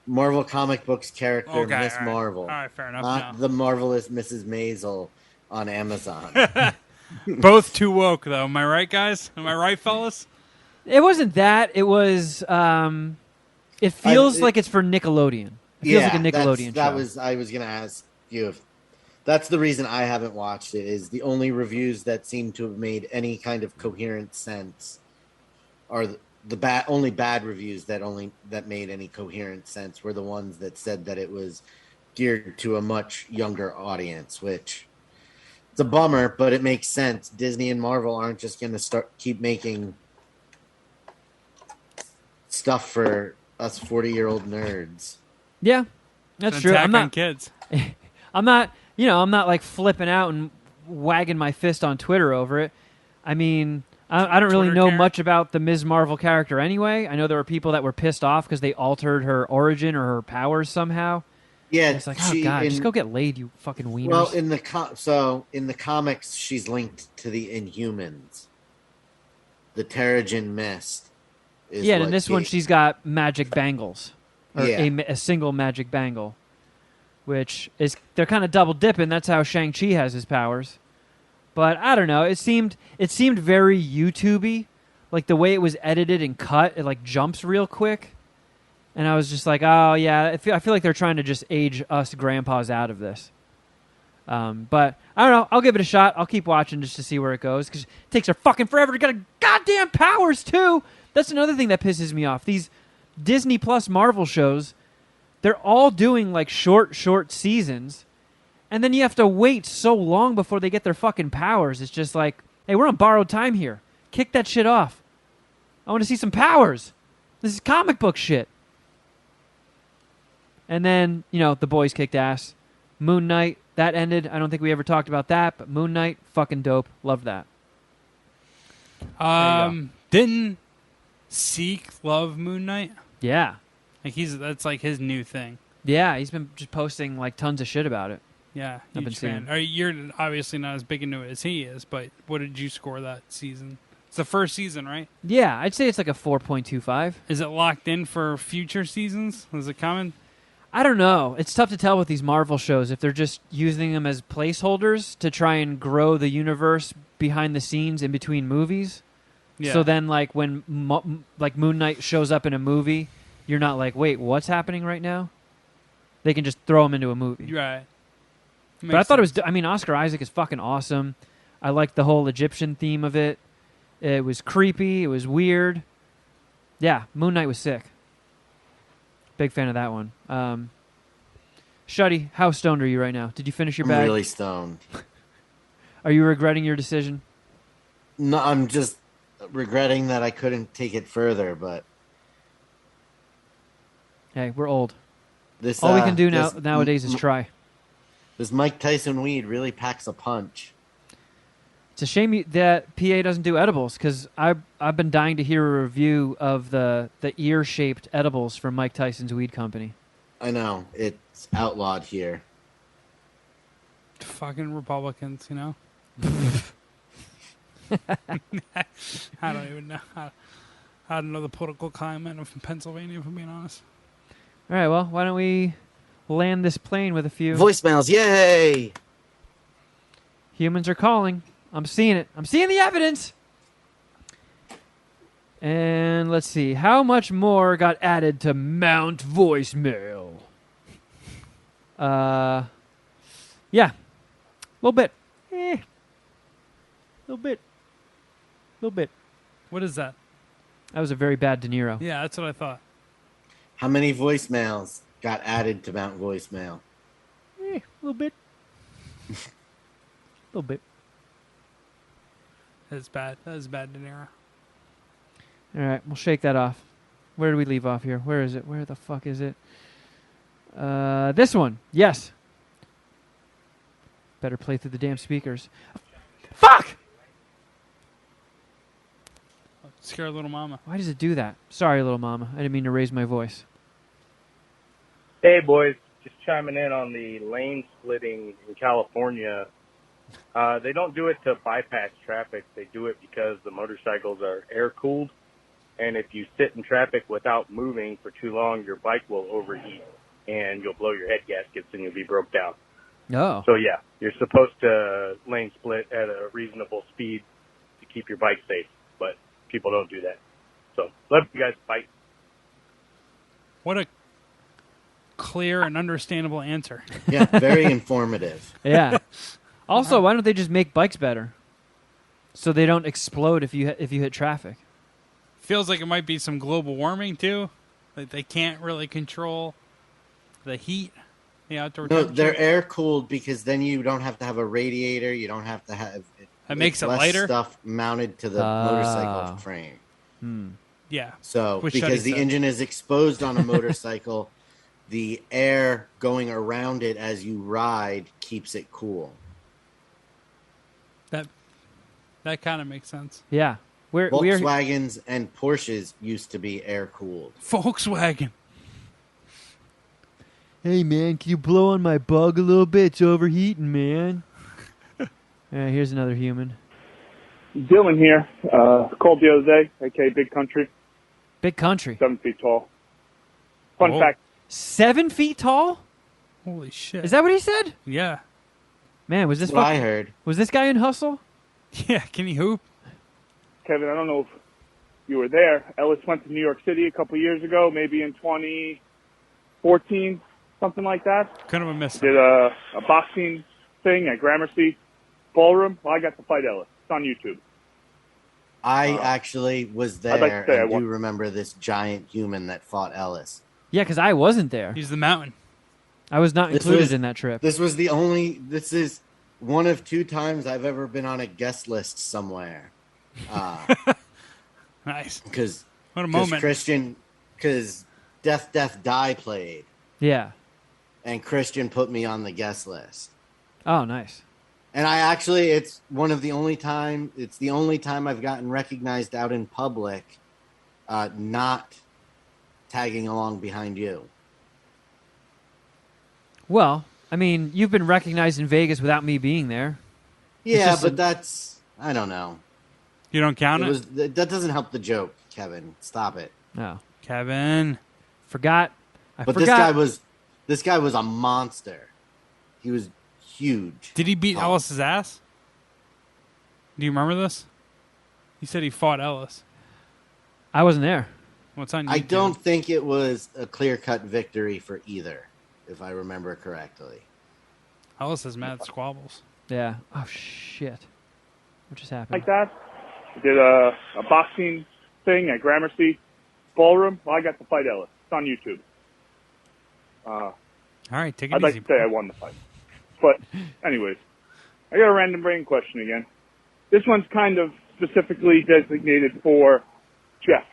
Marvel comic books character Miss Marvel. All right, fair enough. Not the marvelous Mrs. Maisel on Amazon. Both too woke, though. Am I right, guys? Am I right, fellas? It wasn't that. It was. It feels like it's for Nickelodeon. It feels like a Nickelodeon show. I was going to ask you if that's the reason I haven't watched it. Is the only reviews that seem to have made any kind of coherent sense are the only bad reviews that made any coherent sense were the ones that said that it was geared to a much younger audience, which it's a bummer, but it makes sense. Disney and Marvel aren't just going to keep making stuff for us 40-year-old nerds. Yeah, that's true. I'm not kids. I'm not like flipping out and wagging my fist on Twitter over it. I mean, I don't really know much about the Ms. Marvel character anyway. I know there were people that were pissed off because they altered her origin or her powers somehow. Yeah, it's like, oh god, just go get laid, you fucking wieners. Well, in the comics, she's linked to the Inhumans. The Terrigen Mist. And in this one, she's got magic bangles, or a single magic bangle, which is they're kind of double dipping. That's how Shang-Chi has his powers. But I don't know. It seemed very YouTubey, like the way it was edited and cut. It like jumps real quick, and I was just like, oh yeah. I feel like they're trying to just age us grandpas out of this. But I don't know. I'll give it a shot. I'll keep watching just to see where it goes because it takes her fucking forever to get her goddamn powers too. That's another thing that pisses me off. These Disney Plus Marvel shows, they're all doing like short seasons. And then you have to wait so long before they get their fucking powers. It's just like, hey, we're on borrowed time here. Kick that shit off. I want to see some powers. This is comic book shit. And then, the boys kicked ass. Moon Knight, that ended. I don't think we ever talked about that, but Moon Knight, fucking dope. Love that. Didn't Seek love Moon Knight? Yeah. Like that's like his new thing. Yeah, he's been just posting like tons of shit about it. Yeah, I've been huge fan. seeing. You're obviously not as big into it as he is, but what did you score that season? It's the first season, right? Yeah, I'd say it's like a 4.25. Is it locked in for future seasons? Is it coming? I don't know. It's tough to tell with these Marvel shows if they're just using them as placeholders to try and grow the universe behind the scenes in between movies. Yeah. So then, like when like Moon Knight shows up in a movie, you're not like, wait, what's happening right now? They can just throw him into a movie. Right. But I thought it was. I mean, Oscar Isaac is fucking awesome. I liked the whole Egyptian theme of it. It was creepy. It was weird. Yeah, Moon Knight was sick. Big fan of that one. Shuddy, how stoned are you right now? Did you finish your I'm bag? really stoned. Are you regretting your decision? No, I'm just regretting that I couldn't take it further. But Hey, we're old. this All we can do this- nowadays is try. This Mike Tyson weed really packs a punch. It's a shame that PA doesn't do edibles because I've been dying to hear a review of the ear-shaped edibles from Mike Tyson's weed company. I know it's outlawed here. Fucking Republicans, you know? I don't even know. I don't know the political climate of Pennsylvania, if I'm being honest. All right, well, why don't we land this plane with a few... Voicemails, yay! Humans are calling. I'm seeing it. I'm seeing the evidence. And let's see. How much more got added to Mount Voicemail? Yeah. A little bit. Little bit. Little bit. What is that? That was a very bad De Niro. Yeah, that's what I thought. How many voicemails got added to Mount Voicemail? A little bit. Little bit. That's bad. That is bad, De Niro. All right, we'll shake that off. Where do we leave off here? Where is it? Where the fuck is it? This one. Yes. Better play through the damn speakers. Fuck! Scare little mama. Why does it do that? Sorry, little mama. I didn't mean to raise my voice. Hey, boys. Just chiming in on the lane splitting in California. They don't do it to bypass traffic. They do it because the motorcycles are air-cooled. And if you sit in traffic without moving for too long, your bike will overheat. And you'll blow your head gaskets and you'll be broke down. Oh. So, yeah, you're supposed to lane split at a reasonable speed to keep your bike safe. But people don't do that. So, love you guys. Bye. What a clear and understandable answer. Yeah, very informative. Yeah. Also, why don't they just make bikes better? So they don't explode if you hit traffic. Feels like it might be some global warming, too. Like they can't really control the heat, the outdoor No, temperature. they're air cooled because then you don't have to have a radiator. You don't have to have. That makes it less lighter? stuff mounted to the motorcycle frame. Yeah. So Which because Shuddy the said. engine is exposed on a motorcycle, the air going around it as you ride keeps it cool. That kind of makes sense. Yeah. We're Volkswagens and Porsches used to be air cooled. Volkswagen. Hey, man, can you blow on my bug a little bit? It's overheating, man. Here's another human. Dylan here. Called the other day, aka Big Country, Big country. 7 feet tall. Fun Whoa. fact, 7 feet tall? Holy shit. Is that what he said? Yeah. Man, was this That's what I fucking, heard. was this guy in Hustle? Yeah, can he hoop? Kevin, I don't know if you were there. Ellis went to New York City a couple years ago, maybe in 2014, something like that. Couldn't have missed Did him. a boxing thing at Gramercy Ballroom. Well, I got to fight Ellis. It's on YouTube. I actually was I'd like there to say I and won. do remember this giant human that fought Ellis. Yeah, because I wasn't there. He's the mountain. I was not This included was- in that trip. This is one of 2 times I've ever been on a guest list somewhere. Nice. Because What a moment. because Death Die played, Yeah. and Christian put me on the guest list. Oh, nice. And it's the only time I've gotten recognized out in public, not tagging along behind you. Well, I mean, you've been recognized in Vegas without me being there. Yeah, but that's I don't know. You don't count it? That doesn't help the joke, Kevin. Stop it. No, Kevin. forgot. But forgot. this guy was a monster. He was huge. Did he beat Ellis's ass? Do you remember this? He said he fought Ellis. I wasn't there. What's on YouTube? I don't think it was a clear-cut victory for either, if I remember correctly. Ellis has mad squabbles. Yeah. Oh shit. What just happened? Like that. I did a boxing thing at Gramercy Ballroom. Well, I got to fight Ellis. It's on YouTube. All right, take it I'd easy. like to say I won the fight. But anyways, I got a random brain question again. This one's kind of specifically designated for Geoff.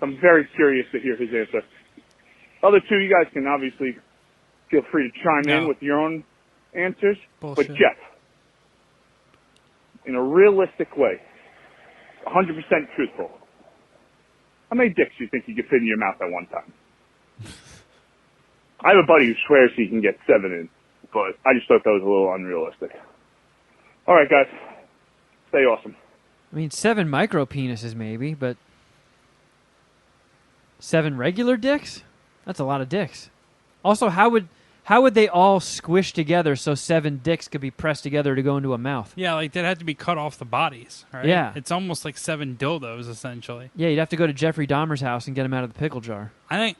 I'm very curious to hear his answer. Other two, you guys can obviously feel free to chime in with your own answers. Bullshit. But Geoff, in a realistic way, 100% truthful, how many dicks do you think you could fit in your mouth at one time? I have a buddy who swears he can get 7 in, but I just thought that was a little unrealistic. All right, guys. Stay awesome. I mean, 7 micro penises maybe, but 7 regular dicks? That's a lot of dicks. Also, how would they all squish together so 7 dicks could be pressed together to go into a mouth? Yeah, like they'd have to be cut off the bodies, right? Yeah. It's almost like 7 dildos, essentially. Yeah, you'd have to go to Jeffrey Dahmer's house and get him out of the pickle jar. I think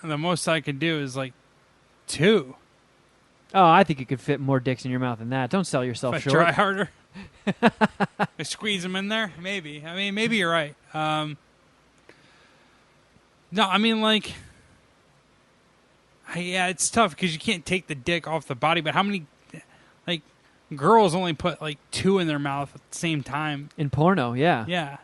the most I could do is like 2. Oh, I think you could fit more dicks in your mouth than that. Don't sell yourself If I short. try harder. I squeeze them in there? Maybe. I mean, maybe you're right. No, I mean, like... Yeah, it's tough because you can't take the dick off the body, but how many... Like, girls only put, like, 2 in their mouth at the same time. In porno, yeah. Yeah.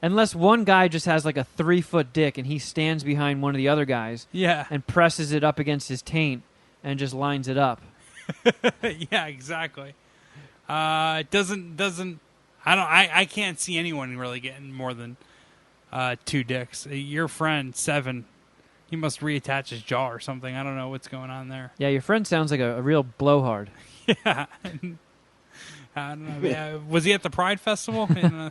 Unless one guy just has like a 3-foot dick and he stands behind one of the other guys Yeah. and presses it up against his taint and just lines it up. Yeah, exactly. It doesn't... I can't see anyone really getting more than 2 dicks. Your friend, 7... He must reattach his jaw or something. I don't know what's going on there. Yeah, your friend sounds like a real blowhard. Yeah. I don't know. Yeah. Was he at the Pride Festival? Yeah,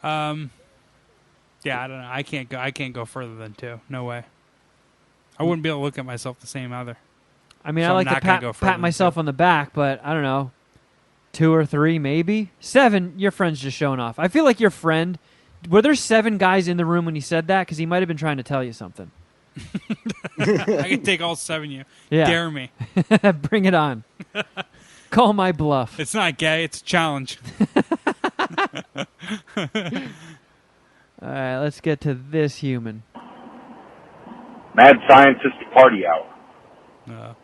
I don't know. I can't go further than 2. No way. I wouldn't be able to look at myself the same either. I mean, So I I'm like to not gonna go further pat than myself 2. on the back, but I don't know. 2 or 3, maybe. 7, your friend's just showing off. I feel like your friend... Were there 7 guys in the room when he said that? Because he might have been trying to tell you something. I can take all 7 of you. Yeah. Dare me. Bring it on. Call my bluff. It's not gay. It's a challenge. All right, let's get to this human. Mad Scientist Party Hour.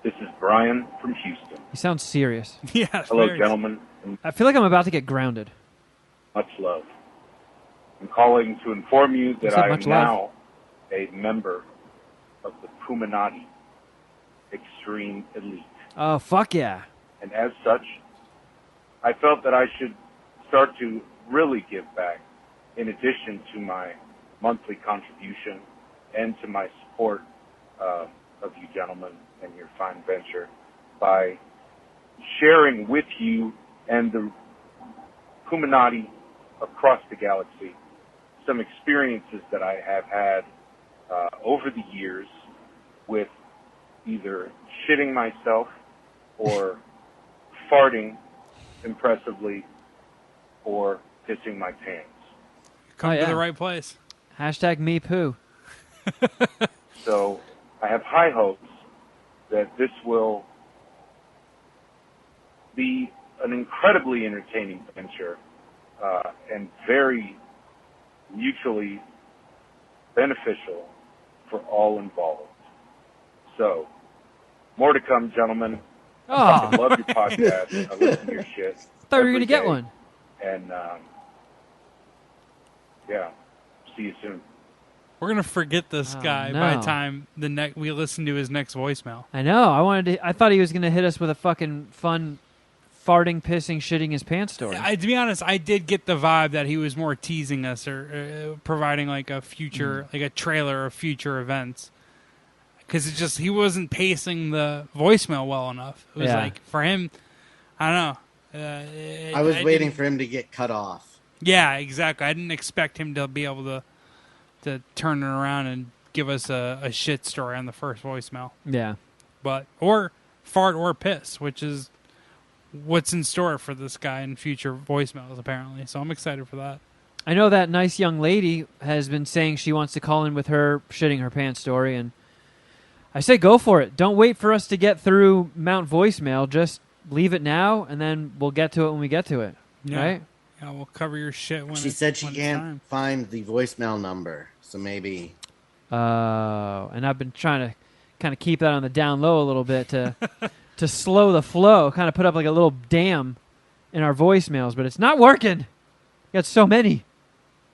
This is Brian from Houston. He sounds serious. Yes. Hello, gentlemen. I feel like I'm about to get grounded. Much love. I'm calling to inform you that said I am much love. now a member of the Puminati Extreme Elite. Oh, fuck yeah. And as such, I felt that I should start to really give back in addition to my monthly contribution and to my support of you gentlemen and your fine venture by sharing with you and the Puminati across the galaxy some experiences that I have had over the years with either shitting myself or farting impressively or pissing my pants. Come to the right place. Hashtag me poo. So I have high hopes that this will be an incredibly entertaining venture and very mutually beneficial for all involved. So, more to come, gentlemen. Oh. I love your podcast. I listen to your shit. Thought we were every going to get day. one. And, yeah, see you soon. We're gonna forget this guy no. by the time we listen to his next voicemail. I know. I thought he was going to hit us with a fucking fun farting, pissing, shitting his pants story. To be honest, I did get the vibe that he was more teasing us or providing like a future, like a trailer of future events. because it just he wasn't pacing the voicemail well enough. It was like for him, I don't know. I was waiting for him to get cut off. Yeah, exactly. I didn't expect him to be able to turn it around and give us a shit story on the first voicemail. Yeah. But or fart or piss, which is what's in store for this guy in future voicemails, apparently. So I'm excited for that. I know that nice young lady has been saying she wants to call in with her shitting her pants story, and I say go for it. Don't wait for us to get through Mount Voicemail. Just leave it now, and then we'll get to it when we get to it. Yeah. Right? Yeah, we'll cover your shit when She said she can't find the voicemail number, so maybe. And I've been trying to kind of keep that on the down low a little bit to to slow the flow, kind of put up like a little dam in our voicemails, but it's not working. Got so many.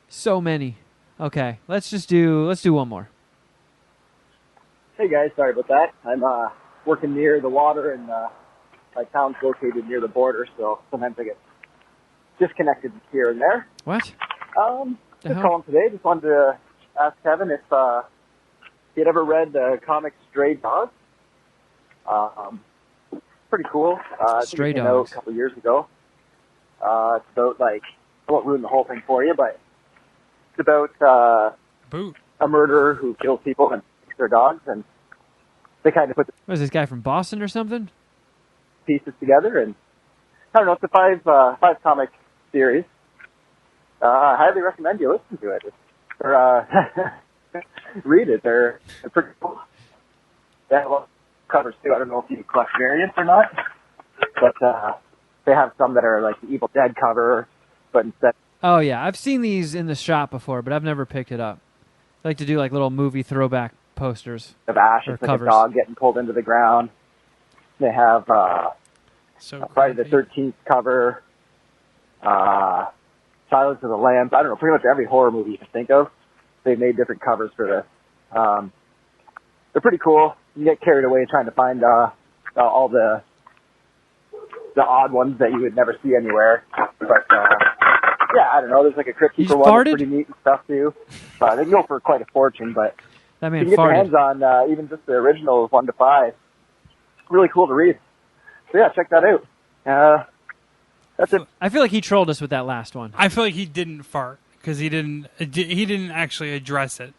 So many. Okay, let's do one more. Hey guys, sorry about that. I'm working near the water, and my town's located near the border, so sometimes I get disconnected here and there. What? Just calling today. Just wanted to ask Kevin if he'd ever read the comic Stray Dogs. Pretty cool. Stray I think it came out Dogs. a couple years ago. It's about I won't ruin the whole thing for you, but it's about a murderer who kills people and takes their dogs, and they kind of put the What is this guy from Boston or something? pieces together, and I don't know, it's a five comic series. I highly recommend you listen to it. Or read it. They're pretty cool. They have a lot of covers too. I don't know if you collect variants or not, but they have some that are like the Evil Dead cover, but instead. Oh yeah, I've seen these in the shop before, but I've never picked it up. I like to do like little movie throwback posters Of Ash, or it's like covers. a dog getting pulled into the ground. They have a Friday the 13th cover, Silence of the Lambs. I don't know, pretty much every horror movie you can think of. They've made different covers for this. They're pretty cool. You get carried away trying to find all the odd ones that you would never see anywhere. But yeah, I don't know. There's like a Crypt Keeper one that's pretty neat and stuff too. They can go for quite a fortune, but that man you can get your farted. hands on even just the original 1 to 5. Really cool to read. So yeah, check that out. That's it. I feel like he trolled us with that last one. I feel like he didn't fart because he didn't actually address it.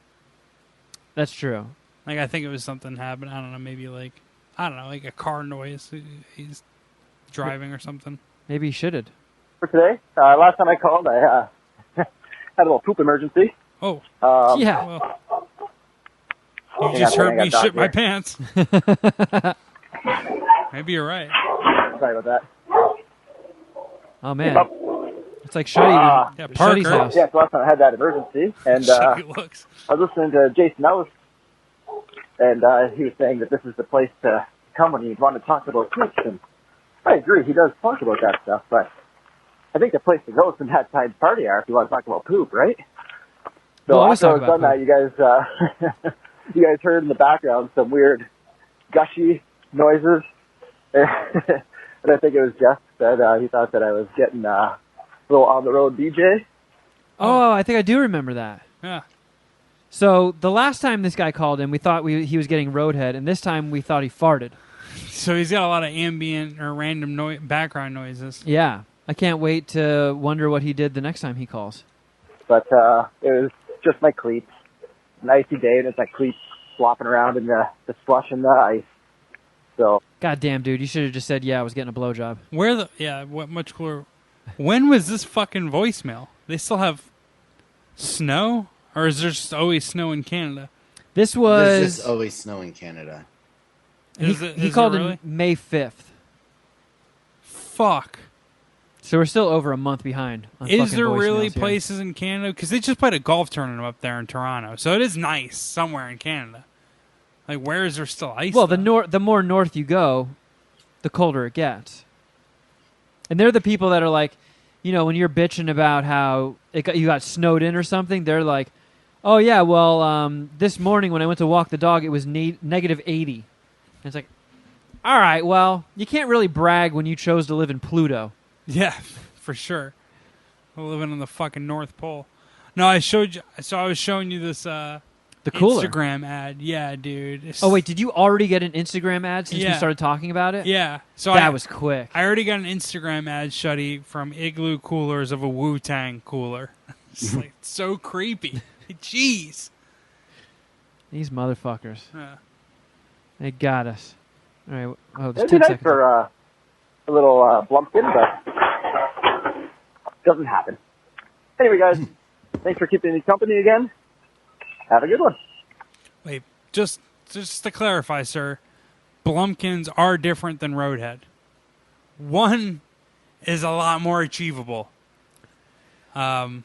That's true. Like I think it was something happened. I don't know, maybe like a car noise. He's driving or something. Maybe he should've. For today, last time I called, I had a little poop emergency. Oh. Yeah. Well, you just heard me shit my pants. Maybe you're right. Sorry about that. Oh man, it's like Shuddy's house. Yeah, so last time I had that emergency, and I was listening to Jason Ellis, and he was saying that this is the place to come when you want to talk about poops, and I agree, he does talk about that stuff, but I think the place to go is the Mad Science Party Hour if you want to talk about poop, right? So We'll after I was talk done about that, you guys heard in the background some weird gushy noises. And I think it was Geoff that he thought that I was getting a little on-the-road DJ. Oh, I think I do remember that. Yeah. So the last time this guy called in, we thought he was getting roadhead, and this time we thought he farted. So he's got a lot of ambient or random background noises. Yeah. I can't wait to wonder what he did the next time he calls. But it was just my cleats. An icy day, and it's my cleats flopping around in the slush and the ice. So. God damn, dude, you should have just said, yeah, I was getting a blowjob. What much cooler. When was this fucking voicemail? They still have snow? Or is there just always snow in Canada? This was... There's just always snow in Canada. He called in May 5th. Fuck. So we're still over a month behind. On Is there fucking really voicemails here. places in Canada? Because they just played a golf tournament up there in Toronto. So it is nice somewhere in Canada. Like, where is there still ice? Well, the more north you go, the colder it gets. And they're the people that are like, you know, when you're bitching about how you got snowed in or something, they're like, oh, yeah, well, this morning when I went to walk the dog, it was negative 80. And it's like, all right, well, you can't really brag when you chose to live in Pluto. Yeah, for sure. We're living on the fucking North Pole. No, I was showing you this The cooler. Instagram ad. Yeah, dude. Oh, wait, did you already get an Instagram ad since we Yeah. started talking about it? Yeah. So That was quick. I already got an Instagram ad, Shuddy, from Igloo Coolers of a Wu-Tang cooler. It's like so creepy. Jeez. These motherfuckers. Yeah. They got us. All right. Oh, there's It'd 10 be nice seconds. for a little Blumpkin, but doesn't happen. Anyway, guys, thanks for keeping me company again. Have a good one. Wait, just to clarify, sir, Blumpkins are different than Roadhead. One is a lot more achievable. And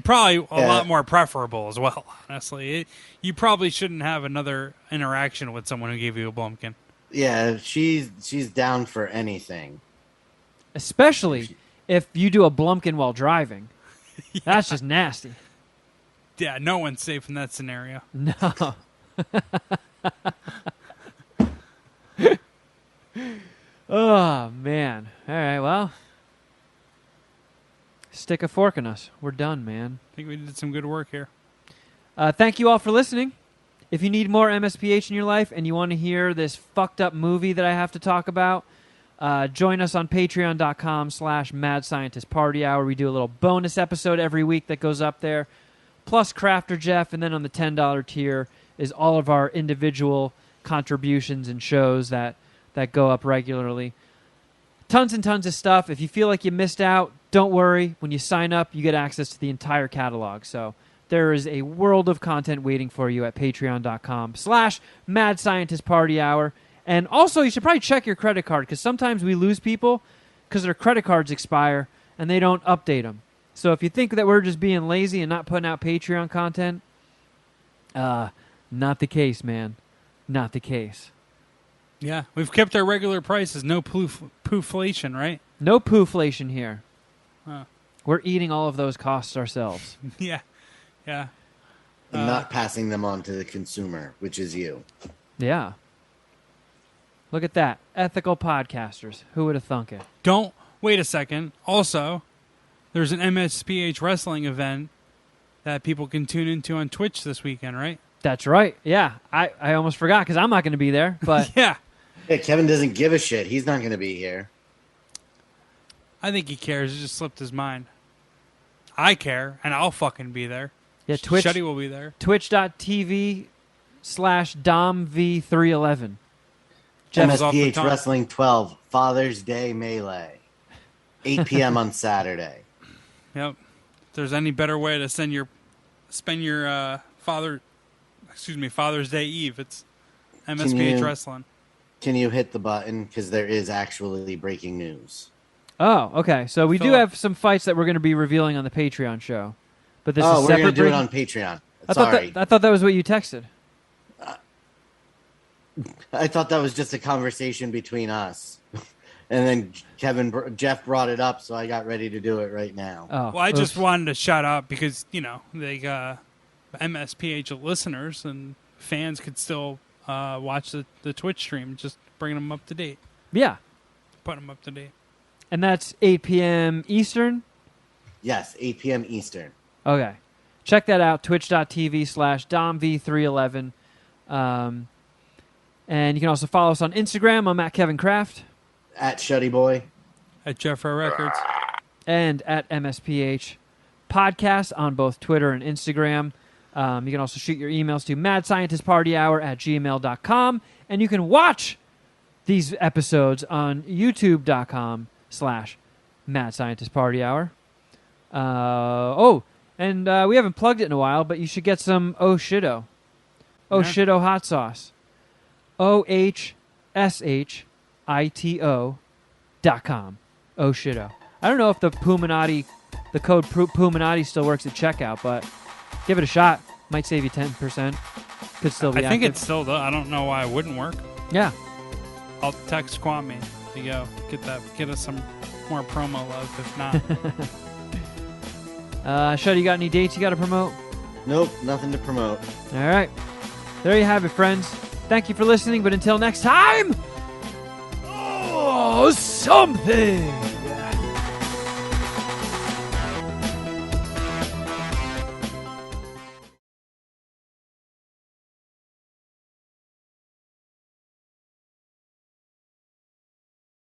probably a lot more preferable as well, honestly. You probably shouldn't have another interaction with someone who gave you a Blumpkin. Yeah, she's down for anything. Especially if you do a Blumpkin while driving. Yeah. That's just nasty. Yeah, no one's safe in that scenario. No. Oh, man. All right, well. Stick a fork in us. We're done, man. I think we did some good work here. Thank you all for listening. If you need more MSPH in your life and you want to hear this fucked up movie that I have to talk about, join us on patreon.com/Mad Scientist Party Hour. We do a little bonus episode every week that goes up there, plus Crafter Geoff, and then on the $10 tier is all of our individual contributions and shows that go up regularly. Tons and tons of stuff. If you feel like you missed out, don't worry. When you sign up, you get access to the entire catalog. So there is a world of content waiting for you at patreon.com/Mad Scientist Party Hour. And also, you should probably check your credit card, because sometimes we lose people because their credit cards expire and they don't update them. So if you think that we're just being lazy and not putting out Patreon content, not the case, man. Not the case. Yeah, we've kept our regular prices. No pooflation, right? No pooflation here. Huh. We're eating all of those costs ourselves. Yeah. And not passing them on to the consumer, which is you. Yeah. Look at that. Ethical podcasters. Who would have thunk it? Don't wait a second. Also, there's an MSPH wrestling event that people can tune into on Twitch this weekend, right? That's right. Yeah. I almost forgot because I'm not going to be there. But yeah. Yeah, Kevin doesn't give a shit. He's not going to be here. I think he cares. It just slipped his mind. I care, and I'll fucking be there. Yeah, Twitch. Shuddy will be there. Twitch.tv/DomV311. MSPH Wrestling 12, Father's Day Melee. 8 p.m. on Saturday. Yep. If there's any better way to spend your Father's Day Eve, it's MSPH Wrestling. Can you hit the button? Because there is actually breaking news. Oh, okay. So we do have some fights that we're going to be revealing on the Patreon show. But this is we're going to do it on Patreon. Sorry. I thought that was what you texted. I thought that was just a conversation between us. And then Geoff brought it up, so I got ready to do it right now. Oh, well, I just wanted to shout out because, they MSPH listeners and fans could still watch the Twitch stream, just bringing them up to date. Yeah. Putting them up to date. And that's 8 p.m. Eastern? Yes, 8 p.m. Eastern. Okay. Check that out, twitch.tv/DomV311. And you can also follow us on Instagram. I'm at Kevin Kraft. At Shuddy Boy. At Geoff Records. And at MSPH Podcast on both Twitter and Instagram. You can also shoot your emails to madscientistpartyhour@gmail.com. And you can watch these episodes on youtube.com/Mad Scientist Party Hour. And we haven't plugged it in a while, but you should get some Shitto. Shitto hot sauce. OHSHITO.com. Shitto. I don't know if the code Puminati still works at checkout, but give it a shot. Might save you 10%. Could still be I think active. it still does. I don't know why it wouldn't work. Yeah. I'll text Kwame to go get us some more promo love if not. Shuddy, you got any dates you got to promote? Nope, nothing to promote. All right. There you have it, friends. Thank you for listening, but until next time, something!